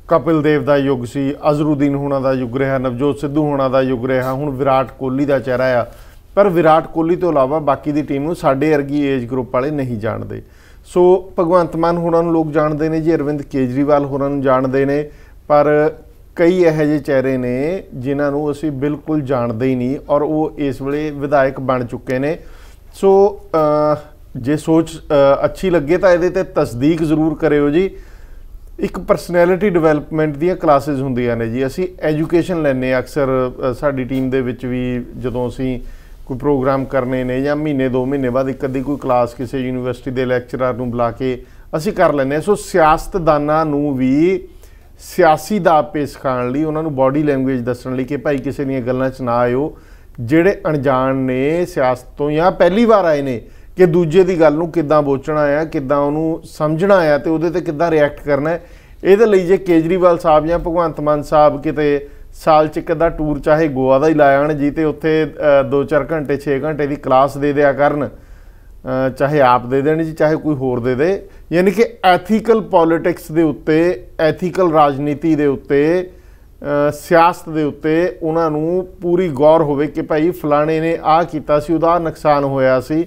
ਕਪਿਲ ਦੇਵ ਦਾ ਯੁੱਗ ਸੀ, ਅਜ਼ਹਰੁਦੀਨ ਹੋਣਾ ਦਾ ਯੁੱਗ ਰਿਹਾ, ਨਵਜੋਤ ਸਿੱਧੂ ਹੋਣਾ ਦਾ ਯੁੱਗ ਰਿਹਾ, ਹੁਣ ਵਿਰਾਟ ਕੋਹਲੀ ਦਾ ਚਿਹਰਾ ਆ। ਪਰ ਵਿਰਾਟ ਕੋਹਲੀ ਤੋਂ ਇਲਾਵਾ ਬਾਕੀ ਦੀ ਟੀਮ ਨੂੰ ਸਾਡੇ ਵਰਗੀ ਏਜ ਗਰੁੱਪ ਵਾਲੇ ਨਹੀਂ ਜਾਣਦੇ। ਸੋ ਭਗਵੰਤ ਮਾਨ ਹੋਰਾਂ ਨੂੰ ਲੋਕ ਜਾਣਦੇ ਨੇ ਜੀ, ਅਰਵਿੰਦ ਕੇਜਰੀਵਾਲ ਹੋਰਾਂ ਨੂੰ ਜਾਣਦੇ ਨੇ, ਪਰ ਕਈ ਇਹੋ ਜਿਹੇ ਚਿਹਰੇ ਨੇ ਜਿਨ੍ਹਾਂ ਨੂੰ ਅਸੀਂ ਬਿਲਕੁਲ ਜਾਣਦੇ ਹੀ ਨਹੀਂ, ਔਰ ਉਹ ਇਸ ਵੇਲੇ ਵਿਧਾਇਕ ਬਣ ਚੁੱਕੇ ਨੇ। ਸੋ ਜੇ ਸੋਚ ਅੱਛੀ ਲੱਗੇ ਤਾਂ ਇਹਦੇ 'ਤੇ ਤਸਦੀਕ ਜ਼ਰੂਰ ਕਰਿਓ ਜੀ। ਇੱਕ ਪਰਸਨੈਲਿਟੀ ਡਿਵੈਲਪਮੈਂਟ ਦੀਆਂ ਕਲਾਸਿਸ ਹੁੰਦੀਆਂ ਨੇ ਜੀ, ਅਸੀਂ ਐਜੂਕੇਸ਼ਨ ਲੈਂਦੇ ਅਕਸਰ ਸਾਡੀ ਟੀਮ ਦੇ ਵਿੱਚ ਵੀ, ਜਦੋਂ ਅਸੀਂ ਕੋਈ ਪ੍ਰੋਗਰਾਮ ਕਰਨੇ ਨੇ ਜਾਂ ਮਹੀਨੇ 2 ਮਹੀਨੇ ਬਾਅਦ ਇੱਕ ਅੱਧੀ ਕੋਈ ਕਲਾਸ ਕਿਸੇ ਯੂਨੀਵਰਸਿਟੀ ਦੇ ਲੈਕਚਰਰ ਨੂੰ ਬੁਲਾ ਕੇ ਅਸੀਂ ਕਰ ਲੈਂਦੇ ਹਾਂ। ਸੋ ਸਿਆਸਤਦਾਨਾਂ ਨੂੰ ਵੀ ਸਿਆਸੀ ਦਾਅਵੇ ਸਿਖਾਉਣ ਲਈ, ਉਹਨਾਂ ਨੂੰ ਬਾਡੀ ਲੈਂਗੁਏਜ ਦੱਸਣ ਲਈ ਕਿ ਭਾਈ ਕਿਸੇ ਦੀਆਂ ਗੱਲਾਂ 'ਚ ਨਾ ਆਇਓ। ਜਿਹੜੇ ਅਣਜਾਣ ਨੇ ਸਿਆਸਤ ਤੋਂ ਜਾਂ ਪਹਿਲੀ ਵਾਰ ਆਏ ਨੇ, ਕਿ ਦੂਜੇ ਦੀ ਗੱਲ ਨੂੰ ਕਿੱਦਾਂ ਬੋਚਣਾ ਆ, ਕਿੱਦਾਂ ਉਹਨੂੰ ਸਮਝਣਾ ਆ ਤੇ ਉਹਦੇ 'ਤੇ ਕਿੱਦਾਂ ਰਿਐਕਟ ਕਰਨਾ। ਇਹਦੇ ਲਈ ਜੇ ਕੇਜਰੀਵਾਲ ਸਾਹਿਬ ਜਾਂ ਭਗਵੰਤ ਮਾਨ ਸਾਹਿਬ ਕਿਤੇ ਸਾਲ 'ਚ ਇੱਕ ਅੱਧਾ ਟੂਰ ਚਾਹੇ ਗੋਆ ਦਾ ਹੀ ਲਾ ਆਉਣ ਜੀ, ਤੇ ਉੱਥੇ 2-4 ਘੰਟੇ 6 ਘੰਟੇ ਦੀ ਕਲਾਸ ਦੇ ਦਿਆ ਕਰਨ, ਚਾਹੇ ਆਪ ਦੇ ਦੇਣ ਜੀ, ਚਾਹੇ ਕੋਈ ਹੋਰ ਦੇ ਦੇ। ਯਾਨੀ ਕਿ ਐਥੀਕਲ ਪੋਲੀਟਿਕਸ ਦੇ ਉੱਤੇ, ਐਥੀਕਲ ਰਾਜਨੀਤੀ ਦੇ ਉੱਤੇ, ਸਿਆਸਤ ਦੇ ਉੱਤੇ ਉਹਨਾਂ ਨੂੰ ਪੂਰੀ ਗੌਰ ਹੋਵੇ ਕਿ ਭਾਈ ਫਲਾਣੇ ਨੇ ਆਹ ਕੀਤਾ ਸੀ, ਉਹਦਾ ਨੁਕਸਾਨ ਹੋਇਆ ਸੀ।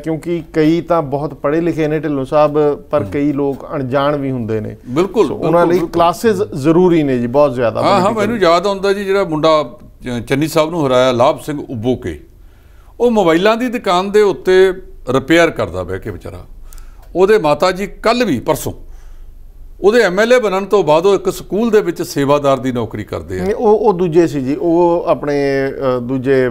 ਕਿਉਂਕਿ ਕਈ ਤਾਂ ਬਹੁਤ ਪੜ੍ਹੇ ਲਿਖੇ ਨੇ ਢਿੱਲੋਂ ਸਾਹਿਬ, ਪਰ ਕਈ ਲੋਕ ਅਣਜਾਣ ਵੀ ਹੁੰਦੇ ਨੇ। ਬਿਲਕੁਲ, ਉਹਨਾਂ ਲਈ ਕਲਾਸਿਸ ਜ਼ਰੂਰੀ ਨੇ ਜੀ, ਬਹੁਤ ਜ਼ਿਆਦਾ। ਹਾਂ, ਮੈਨੂੰ ਯਾਦ ਆਉਂਦਾ ਜੀ, ਜਿਹੜਾ ਮੁੰਡਾ ਚੰਨੀ ਸਾਹਿਬ ਨੂੰ ਹਰਾਇਆ ਲਾਭ ਸਿੰਘ ਉਬੋਕੇ। ਉਹ ਮੋਬਾਈਲਾਂ ਦੀ ਦੁਕਾਨ ਦੇ ਉੱਤੇ ਰਿਪੇਅਰ ਕਰਦਾ ਬਹਿ ਕੇ ਵਿਚਾਰਾ। ਉਹਦੇ ਮਾਤਾ ਜੀ ਕੱਲ੍ਹ ਵੀ ਪਰਸੋਂ ਉਹਦੇ MLA ਬਣਨ ਤੋਂ ਬਾਅਦ ਉਹ ਇੱਕ ਸਕੂਲ ਦੇ ਵਿੱਚ ਸੇਵਾਦਾਰ ਦੀ ਨੌਕਰੀ ਕਰਦੇ ਆ। ਉਹ ਦੂਜੇ ਸੀ ਜੀ, ਉਹ ਆਪਣੇ ਦੂਜੇ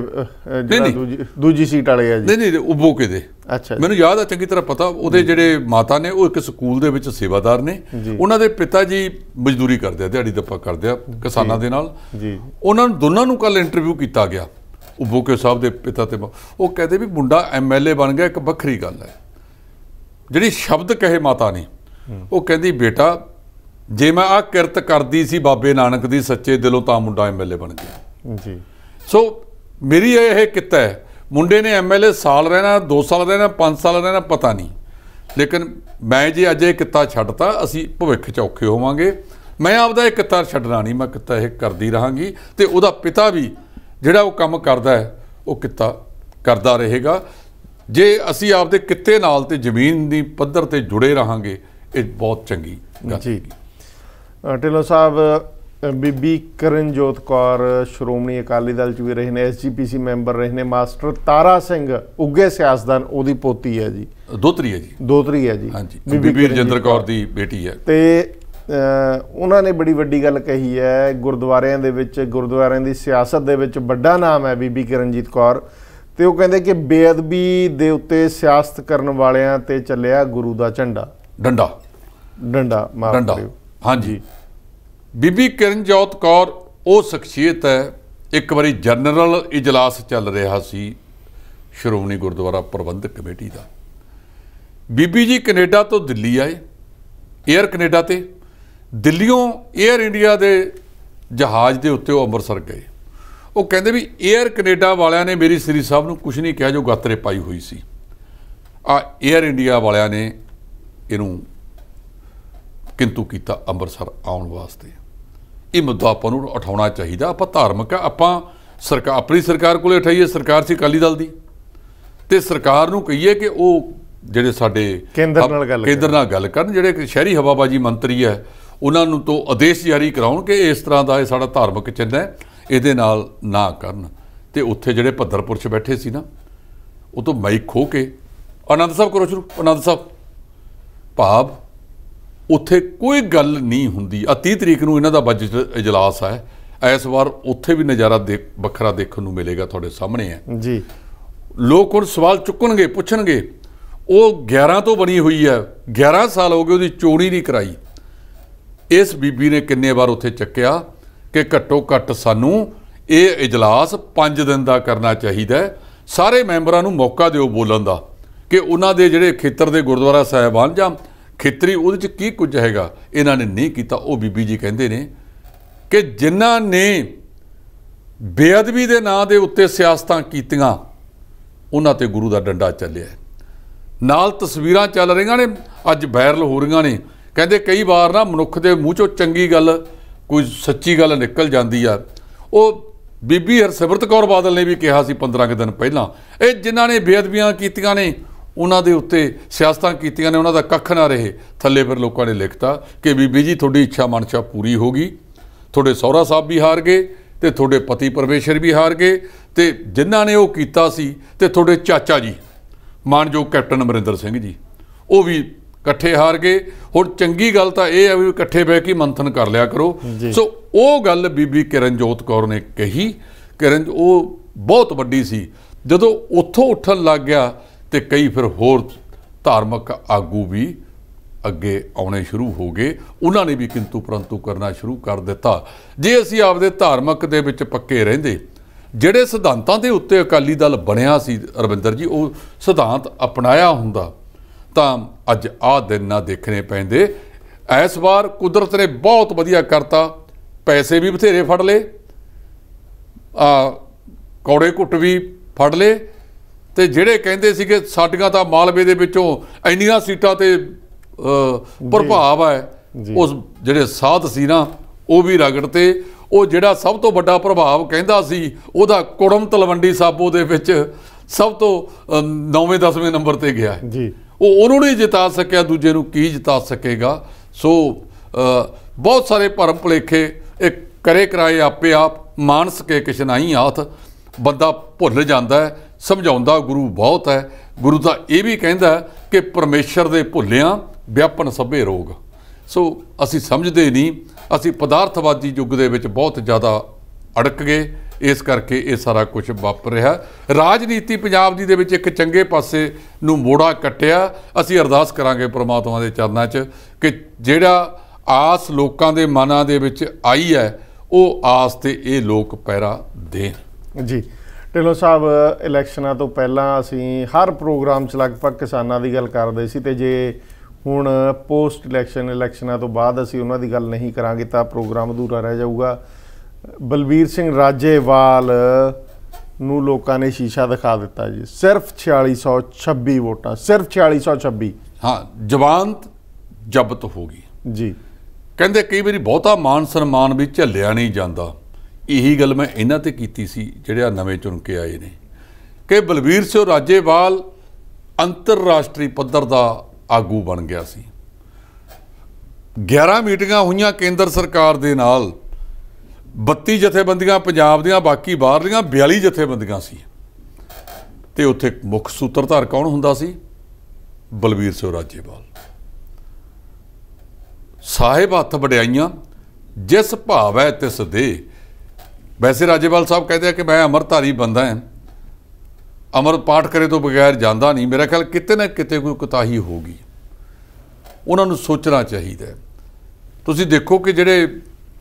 ਦੂਜੀ ਸੀਟ ਵਾਲੇ ਆ ਜੀ। ਨਹੀਂ ਉਬੋਕੇ ਦੇ। ਅੱਛਾ, ਮੈਨੂੰ ਯਾਦ ਆ ਚੰਗੀ ਤਰ੍ਹਾਂ ਪਤਾ। ਉਹਦੇ ਜਿਹੜੇ ਮਾਤਾ ਨੇ ਉਹ ਇੱਕ ਸਕੂਲ ਦੇ ਵਿੱਚ ਸੇਵਾਦਾਰ ਨੇ। ਉਹਨਾਂ ਦੇ ਪਿਤਾ ਜੀ ਮਜ਼ਦੂਰੀ ਕਰਦੇ ਆ, ਦਿਹਾੜੀ ਦੱਪਾ ਕਰਦੇ ਆ ਕਿਸਾਨਾਂ ਦੇ ਨਾਲ ਜੀ। ਉਹਨਾਂ ਨੂੰ ਦੋਨਾਂ ਨੂੰ ਕੱਲ ਇੰਟਰਵਿਊ ਕੀਤਾ ਗਿਆ, ਉਬੋਕੇ ਸਾਹਿਬ ਦੇ ਪਿਤਾ ਤੇ। ਉਹ ਕਹਿੰਦੇ ਵੀ ਮੁੰਡਾ MLA ਬਣ ਗਿਆ, ਇੱਕ ਵੱਖਰੀ ਗੱਲ ਹੈ। ਜਿਹੜੀ ਸ਼ਬਦ ਕਹੇ ਮਾਤਾ ਨੇ, ਉਹ ਕਹਿੰਦੀ ਬੇਟਾ ਜੇ ਮੈਂ ਆਹ ਕਿਰਤ ਕਰਦੀ ਸੀ ਬਾਬੇ ਨਾਨਕ ਦੀ ਸੱਚੇ ਦਿਲੋਂ ਤਾਂ ਮੁੰਡਾ MLA ਬਣ ਗਿਆ ਜੀ। ਸੋ ਮੇਰੀ ਇਹ ਕਿੱਤਾ ਹੈ। ਮੁੰਡੇ ਨੇ MLA ਸਾਲ ਰਹਿਣਾ, 2 ਸਾਲ ਰਹਿਣਾ, 5 ਸਾਲ ਰਹਿਣਾ, ਪਤਾ ਨਹੀਂ, ਲੇਕਿਨ ਮੈਂ ਜੇ ਅੱਜ ਇਹ ਕਿੱਤਾ ਛੱਡਤਾ ਅਸੀਂ ਭਵਿੱਖ 'ਚ ਔਖੇ ਹੋਵਾਂਗੇ। ਮੈਂ ਆਪਦਾ ਇਹ ਕਿੱਤਾ ਛੱਡਣਾ ਨਹੀਂ, ਮੈਂ ਕਿੱਤਾ ਇਹ ਕਰਦੀ ਰਹਾਂਗੀ ਤੇ ਉਹਦਾ ਪਿਤਾ ਵੀ ਜਿਹੜਾ ਉਹ ਕੰਮ ਕਰਦਾ ਹੈ ਉਹ ਕਿੱਤਾ ਕਰਦਾ ਰਹੇਗਾ। ਜੇ ਅਸੀਂ ਆਪਦੇ ਕਿੱਤੇ ਨਾਲ ਤੇ ਜ਼ਮੀਨ ਦੀ ਪੱਧਰ ਤੇ ਜੁੜੇ ਰਹਾਂਗੇ, ਇਹ ਬਹੁਤ ਚੰਗੀ ਗੱਲ ਜੀ। ਢਿੱਲੋਂ ਸਾਹਿਬ ਬੀਬੀ ਕਰਨਜੋਤ ਕੌਰ ਸ਼੍ਰੋਮਣੀ ਅਕਾਲੀ ਦਲ 'ਚ ਵੀ ਰਹੇ ਨੇ, SGPC ਮੈਂਬਰ ਰਹੇ ਨੇ। ਮਾਸਟਰ ਤਾਰਾ ਸਿੰਘ ਉੱਘੇ ਸਿਆਸਤਦਾਨ, ਉਹਦੀ ਪੋਤੀ ਹੈ ਜੀ, ਦੋਤਰੀ ਹੈ ਜੀ। ਹਾਂਜੀ, ਬੀਬੀ ਰਜਿੰਦਰ ਕੌਰ ਦੀ ਬੇਟੀ ਹੈ। ਤੇ ਉਹਨਾਂ ਨੇ ਬੜੀ ਵੱਡੀ ਗੱਲ ਕਹੀ ਹੈ, ਗੁਰਦੁਆਰਿਆਂ ਦੇ ਵਿੱਚ, ਗੁਰਦੁਆਰਿਆਂ ਦੀ ਸਿਆਸਤ ਦੇ ਵਿੱਚ ਵੱਡਾ ਨਾਮ ਹੈ ਬੀਬੀ ਕਰਨਜੀਤ ਕੌਰ। ਤੇ ਉਹ ਕਹਿੰਦੇ ਕਿ ਬੇਅਦਬੀ ਦੇ ਉੱਤੇ ਸਿਆਸਤ ਕਰਨ ਵਾਲਿਆਂ ਤੇ ਚੱਲਿਆ ਗੁਰੂ ਦਾ ਡੰਡਾ ਹਾਂਜੀ। ਬੀਬੀ ਕਰਨਜੋਤ ਕੌਰ ਉਹ ਸ਼ਖਸੀਅਤ ਹੈ। ਇੱਕ ਵਾਰੀ ਜਨਰਲ ਇਜਲਾਸ ਚੱਲ ਰਿਹਾ ਸੀ ਸ਼੍ਰੋਮਣੀ ਗੁਰਦੁਆਰਾ ਪ੍ਰਬੰਧਕ ਕਮੇਟੀ ਦਾ। ਬੀਬੀ ਜੀ ਕੈਨੇਡਾ ਤੋਂ ਦਿੱਲੀ ਆਏ, ਏਅਰ ਕੈਨੇਡਾ ਤੇ। ਦਿੱਲੀੋਂ ਏਅਰ ਇੰਡੀਆ ਦੇ ਜਹਾਜ਼ ਦੇ ਉੱਤੇ ਉਹ ਅੰਮ੍ਰਿਤਸਰ ਗਏ। ਉਹ ਕਹਿੰਦੇ ਵੀ ਏਅਰ ਕੈਨੇਡਾ ਵਾਲਿਆਂ ਨੇ ਮੇਰੀ ਸ੍ਰੀ ਸਾਹਿਬ ਨੂੰ ਕੁਝ ਨਹੀਂ ਕਿਹਾ ਜੋ ਗਾਤਰੇ ਪਾਈ ਹੋਈ ਸੀ। ਏਅਰ ਇੰਡੀਆ ਵਾਲਿਆਂ ਨੇ ਇਹਨੂੰ ਕਿੰਤੂ ਕੀਤਾ ਅੰਮ੍ਰਿਤਸਰ ਆਉਣ ਵਾਸਤੇ। ਇਹ ਮੁੱਦਾ ਆਪਾਂ ਨੂੰ ਉਠਾਉਣਾ ਚਾਹੀਦਾ। ਆਪਾਂ ਧਾਰਮਿਕ ਆ, ਆਪਾਂ ਆਪਣੀ ਸਰਕਾਰ ਕੋਲੇ ਉਠਾਈਏ। ਸਰਕਾਰ ਸੀ ਅਕਾਲੀ ਦਲ ਦੀ, ਤੇ ਸਰਕਾਰ ਨੂੰ ਕਹੀਏ ਕਿ ਉਹ ਜਿਹੜੇ ਸਾਡੇ ਕੇਂਦਰ ਨਾਲ ਗੱਲ ਕਰਨ। ਜਿਹੜੇ ਸ਼ਹਿਰੀ ਹਵਾਬਾਜੀ ਮੰਤਰੀ ਹੈ ਉਹਨਾਂ ਨੂੰ ਤੋਂ ਆਦੇਸ਼ ਜਾਰੀ ਕਰਾਉਣ ਕਿ ਇਸ ਤਰ੍ਹਾਂ ਦਾ ਇਹ ਸਾਡਾ ਧਾਰਮਿਕ ਚਿੰਨ੍ਹ ਹੈ, ਇਹਦੇ ਨਾਲ ਨਾ ਕਰਨ। ਤੇ ਉੱਥੇ ਜਿਹੜੇ ਭੱਦਰਪੁਰ 'ਚ ਬੈਠੇ ਸੀ ਨਾ, ਉਹ ਤੋਂ ਮਾਈਕ ਖੋਹ ਕੇ ਆਨੰਦ ਸਾਹਿਬ ਕਰੋ ਸ਼ੁਰੂ, ਆਨੰਦ ਸਾਹਿਬ ਭਾਵ ਉੱਥੇ ਕੋਈ ਗੱਲ ਨਹੀਂ ਹੁੰਦੀ। 30 ਤਰੀਕ ਨੂੰ ਇਹਨਾਂ ਦਾ ਬਜਟ ਇਜਲਾਸ ਹੈ। ਇਸ ਵਾਰ ਉੱਥੇ ਵੀ ਨਜ਼ਾਰਾ ਵੱਖਰਾ ਦੇਖਣ ਨੂੰ ਮਿਲੇਗਾ, ਤੁਹਾਡੇ ਸਾਹਮਣੇ ਹੈ ਜੀ। ਲੋਕ ਹੁਣ ਸਵਾਲ ਚੁੱਕਣਗੇ, ਪੁੱਛਣਗੇ। ਉਹ 11 ਤੋਂ ਬਣੀ ਹੋਈ ਹੈ, 11 ਸਾਲ ਹੋ ਗਏ ਉਹਦੀ ਚੋਣੀ ਨਹੀਂ ਕਰਾਈ। ਇਸ ਬੀਬੀ ਨੇ ਕਿੰਨੇ ਵਾਰ ਉੱਥੇ ਚੱਕਿਆ ਕਿ ਘੱਟੋ ਘੱਟ ਸਾਨੂੰ ਇਹ ਇਜਲਾਸ 5 ਦਿਨ ਦਾ ਕਰਨਾ ਚਾਹੀਦਾ। ਸਾਰੇ ਮੈਂਬਰਾਂ ਨੂੰ ਮੌਕਾ ਦਿਓ ਬੋਲਣ ਦਾ ਕਿ ਉਹਨਾਂ ਦੇ ਜਿਹੜੇ ਖੇਤਰ ਦੇ ਗੁਰਦੁਆਰਾ ਸਾਹਿਬਾਨ ਜਾਂ ਖੇਤਰੀ ਉਹਦੇ 'ਚ ਕੀ ਕੁਝ ਹੈਗਾ। ਇਹਨਾਂ ਨੇ ਨਹੀਂ ਕੀਤਾ। ਉਹ ਬੀਬੀ ਜੀ ਕਹਿੰਦੇ ਨੇ ਕਿ ਜਿਨ੍ਹਾਂ ਨੇ ਬੇਅਦਬੀ ਦੇ ਨਾਂ ਦੇ ਉੱਤੇ ਸਿਆਸਤਾਂ ਕੀਤੀਆਂ ਉਹਨਾਂ ਤੇ ਗੁਰੂ ਦਾ ਡੰਡਾ ਚੱਲਿਆ। ਨਾਲ ਤਸਵੀਰਾਂ ਚੱਲ ਰਹੀਆਂ ਨੇ, ਅੱਜ ਵਾਇਰਲ ਹੋ ਰਹੀਆਂ ਨੇ। ਕਹਿੰਦੇ ਕਈ ਵਾਰ ਨਾ ਮਨੁੱਖ ਦੇ ਮੂੰਹ 'ਚੋਂ ਚੰਗੀ ਗੱਲ, ਕੋਈ ਸੱਚੀ ਗੱਲ ਨਿਕਲ ਜਾਂਦੀ ਆ। ਉਹ ਬੀਬੀ ਹਰਸਿਮਰਤ ਕੌਰ ਬਾਦਲ ਨੇ ਵੀ ਕਿਹਾ ਸੀ 15 ਕੁ ਦਿਨ ਪਹਿਲਾਂ, ਇਹ ਜਿਨ੍ਹਾਂ ਨੇ ਬੇਅਦਬੀਆਂ ਕੀਤੀਆਂ ਨੇ ਉਹਨਾਂ ਦੇ ਉੱਤੇ ਸਿਆਸਤਾਂ ਕੀਤੀਆਂ ਨੇ ਉਹਨਾਂ ਦਾ ਕੱਖ ਨਾ ਰਹੇ। ਥੱਲੇ ਫਿਰ ਲੋਕਾਂ ਨੇ ਲਿਖਤਾ ਕਿ ਬੀਬੀ ਜੀ ਤੁਹਾਡੀ ਇੱਛਾ ਮਨਸ਼ਾ ਪੂਰੀ ਹੋ ਗਈ, ਤੁਹਾਡੇ ਸਹੁਰਾ ਸਾਹਿਬ ਵੀ ਹਾਰ ਗਏ ਤੇ ਤੁਹਾਡੇ ਪਤੀ ਪਰਮੇਸ਼ਰ ਵੀ ਹਾਰ ਗਏ, ਤੇ ਜਿਨ੍ਹਾਂ ਨੇ ਉਹ ਕੀਤਾ ਸੀ ਤੇ ਤੁਹਾਡੇ ਚਾਚਾ ਜੀ ਮਾਨਯੋਗ ਕੈਪਟਨ ਅਮਰਿੰਦਰ ਸਿੰਘ ਜੀ ਉਹ ਵੀ ਇਕੱਠੇ ਹਾਰ ਗਏ। ਹੁਣ ਚੰਗੀ ਗੱਲ ਤਾਂ ਇਹ ਹੈ ਵੀ ਇਕੱਠੇ ਬਹਿ ਕੇ ਮੰਥਨ ਕਰ ਲਿਆ ਕਰੋ। ਸੋ ਉਹ ਗੱਲ ਬੀਬੀ ਕਰਨਜੋਤ ਕੌਰ ਨੇ ਕਹੀ। ਉਹ ਬਹੁਤ ਵੱਡੀ ਸੀ। ਜਦੋਂ ਉੱਥੋਂ ਉੱਠਣ ਲੱਗ ਗਿਆ ਤੇ ਕਈ ਫਿਰ ਹੋਰ ਧਾਰਮਿਕ ਆਗੂ ਵੀ ਅੱਗੇ ਆਉਣੇ ਸ਼ੁਰੂ ਹੋ ਗਏ। ਉਹਨਾਂ ਨੇ ਵੀ ਕਿੰਤੂ ਪਰੰਤੂ ਕਰਨਾ ਸ਼ੁਰੂ ਕਰ ਦਿੱਤਾ। ਜੇ ਅਸੀਂ ਆਪਦੇ ਧਾਰਮਿਕ ਦੇ ਵਿੱਚ ਪੱਕੇ ਰਹਿੰਦੇ, ਜਿਹੜੇ ਸਿਧਾਂਤਾਂ ਦੇ ਉੱਤੇ ਅਕਾਲੀ ਦਲ ਬਣਿਆ ਸੀ ਰਵਿੰਦਰ ਜੀ, ਉਹ ਸਿਧਾਂਤ ਅਪਣਾਇਆ ਹੁੰਦਾ ਤਾਂ ਅੱਜ ਆਹ ਦਿਨ ਨਾ ਦੇਖਣੇ ਪੈਂਦੇ। ਇਸ ਵਾਰ ਕੁਦਰਤ ਨੇ ਬਹੁਤ ਵਧੀਆ ਕਰਤਾ। ਪੈਸੇ ਵੀ ਬਥੇਰੇ ਫੜ ਲਏ, ਕੌੜੇ ਘੁੱਟ ਵੀ ਫੜ ਲਏ। ਤੇ ਜਿਹੜੇ ਕਹਿੰਦੇ ਸੀਗੇ ਸਾਡੀਆਂ ਤਾਂ ਮਾਲਵੇ ਦੇ ਵਿੱਚੋਂ ਇੰਨੀਆਂ ਸੀਟਾਂ ਤੇ ਪ੍ਰਭਾਵ ਹੈ, ਉਸ ਜਿਹੜੇ ਸਾਧ ਸੀ ਨਾ ਉਹ ਵੀ ਰਗੜਤੇ। ਉਹ ਜਿਹੜਾ ਸਭ ਤੋਂ ਵੱਡਾ ਪ੍ਰਭਾਵ ਕਹਿੰਦਾ ਸੀ ਉਹਦਾ ਕੁੜਮ ਤਲਵੰਡੀ ਸਾਬੋ ਦੇ ਵਿੱਚ ਸਭ ਤੋਂ 9ਵੇਂ 10ਵੇਂ ਨੰਬਰ ਤੇ ਗਿਆ ਜੀ। ਉਹਨੂੰ ਨਹੀਂ ਜਿਤਾ ਸਕਿਆ, ਦੂਜੇ ਨੂੰ ਕੀ ਜਿਤਾ ਸਕੇਗਾ। ਸੋ ਬਹੁਤ ਸਾਰੇ ਭਰਮ ਭੁਲੇਖੇ ਇਹ ਕਰੇ ਕਰਾਏ ਆਪੇ ਆਪ ਮਾਨਸ ਕੇ ਕਿਸ਼ਨਾਈ ਹਾਥ, ਬੰਦਾ ਭੁੱਲ ਜਾਂਦਾ ਹੈ, ਸਮਝਾਉਂਦਾ ਗੁਰੂ ਬਹੁਤ ਹੈ। ਗੁਰੂ ਤਾਂ ਇਹ ਵੀ ਕਹਿੰਦਾ ਕਿ ਪਰਮੇਸ਼ਰ ਦੇ ਭੁੱਲਿਆਂ ਵਿਆਪਨ ਸਭੇ ਰੋਗ। ਸੋ ਅਸੀਂ ਸਮਝਦੇ ਨਹੀਂ, ਅਸੀਂ ਪਦਾਰਥਵਾਦੀ ਯੁੱਗ ਦੇ ਵਿੱਚ ਬਹੁਤ ਜ਼ਿਆਦਾ ਅੜਕ ਗਏ, ਇਸ ਕਰਕੇ ਇਹ ਸਾਰਾ ਕੁਝ ਵਾਪਰ ਰਿਹਾ। ਰਾਜਨੀਤੀ ਪੰਜਾਬ ਦੀ ਦੇ ਵਿੱਚ ਇੱਕ ਚੰਗੇ ਪਾਸੇ ਨੂੰ ਮੋੜਾ ਕੱਟਿਆ। ਅਸੀਂ ਅਰਦਾਸ ਕਰਾਂਗੇ ਪ੍ਰਮਾਤਮਾ ਦੇ ਚਰਨਾਂ 'ਚ ਕਿ ਜਿਹੜਾ ਆਸ ਲੋਕਾਂ ਦੇ ਮਨਾਂ ਦੇ ਵਿੱਚ ਆਈ ਹੈ, ਉਹ ਆਸ ਤੇ ਇਹ ਲੋਕ ਪਹਿਰਾ ਦੇਣ। ਜੀ ਢਿੱਲੋਂ ਸਾਹਿਬ, ਇਲੈਕਸ਼ਨਾਂ ਤੋਂ ਪਹਿਲਾਂ ਅਸੀਂ ਹਰ ਪ੍ਰੋਗਰਾਮ 'ਚ ਲਗਭਗ ਕਿਸਾਨਾਂ ਦੀ ਗੱਲ ਕਰਦੇ ਸੀ, ਤੇ ਜੇ ਹੁਣ ਪੋਸਟ ਇਲੈਕਸ਼ਨਾਂ ਤੋਂ ਬਾਅਦ ਅਸੀਂ ਉਹਨਾਂ ਦੀ ਗੱਲ ਨਹੀਂ ਕਰਾਂਗੇ ਤਾਂ ਪ੍ਰੋਗਰਾਮ ਅਧੂਰਾ ਰਹਿ ਜਾਊਗਾ। ਬਲਬੀਰ ਸਿੰਘ ਰਾਜੇਵਾਲ ਨੂੰ ਲੋਕਾਂ ਨੇ ਸ਼ੀਸ਼ਾ ਦਿਖਾ ਦਿੱਤਾ ਜੀ, ਸਿਰਫ 4626 ਵੋਟਾਂ, ਸਿਰਫ 4626। ਹਾਂ, ਜ਼ਮਾਨਤ ਜ਼ਬਤ ਹੋ ਗਈ ਜੀ। ਕਹਿੰਦੇ ਕਈ ਵਾਰੀ ਬਹੁਤਾ ਮਾਨ ਸਨਮਾਨ ਵੀ ਝੱਲਿਆ ਨਹੀਂ ਜਾਂਦਾ। ਇਹੀ ਗੱਲ ਮੈਂ ਇਹਨਾਂ ਤੇ ਕੀਤੀ ਸੀ ਜਿਹੜੇ ਨਵੇਂ ਚੁਣ ਕੇ ਆਏ ਨੇ, ਕਿ ਬਲਬੀਰ ਸਿੰਘ ਰਾਜੇਵਾਲ ਅੰਤਰਰਾਸ਼ਟਰੀ ਪੱਧਰ ਦਾ ਆਗੂ ਬਣ ਗਿਆ ਸੀ। 11 ਮੀਟਿੰਗਾਂ ਹੋਈਆਂ ਕੇਂਦਰ ਸਰਕਾਰ ਦੇ ਨਾਲ, 32 ਜਥੇਬੰਦੀਆਂ ਪੰਜਾਬ ਦੀਆਂ, ਬਾਕੀ ਬਾਹਰਲੀਆਂ 42 ਜਥੇਬੰਦੀਆਂ ਸੀ। ਤੇ ਉੱਥੇ ਮੁੱਖ ਸੂਤਰਧਾਰ ਕੌਣ ਹੁੰਦਾ ਸੀ? ਬਲਬੀਰ ਸਿੰਘ ਰਾਜੇਵਾਲ। ਸਾਹਿਬ ਹੱਥ ਵਡਿਆਈਆਂ ਜਿਸ ਭਾਵ ਹੈ ਤਿਸ ਦੇ। ਵੈਸੇ ਰਾਜੇਵਾਲ ਸਾਹਿਬ ਕਹਿੰਦੇ ਆ ਕਿ ਮੈਂ ਅਮਰਧਾਰੀ ਬੰਦਾ ਹਾਂ, ਅਮਰ ਪਾਠ ਕਰੇ ਤੋਂ ਬਗੈਰ ਜਾਂਦਾ ਨਹੀਂ। ਮੇਰਾ ਖਿਆਲ ਕਿਤੇ ਨਾ ਕਿਤੇ ਕੋਈ ਕੁਤਾਹੀ ਹੋਊਗੀ, ਉਹਨਾਂ ਨੂੰ ਸੋਚਣਾ ਚਾਹੀਦਾ। ਤੁਸੀਂ ਦੇਖੋ ਕਿ ਜਿਹੜੇ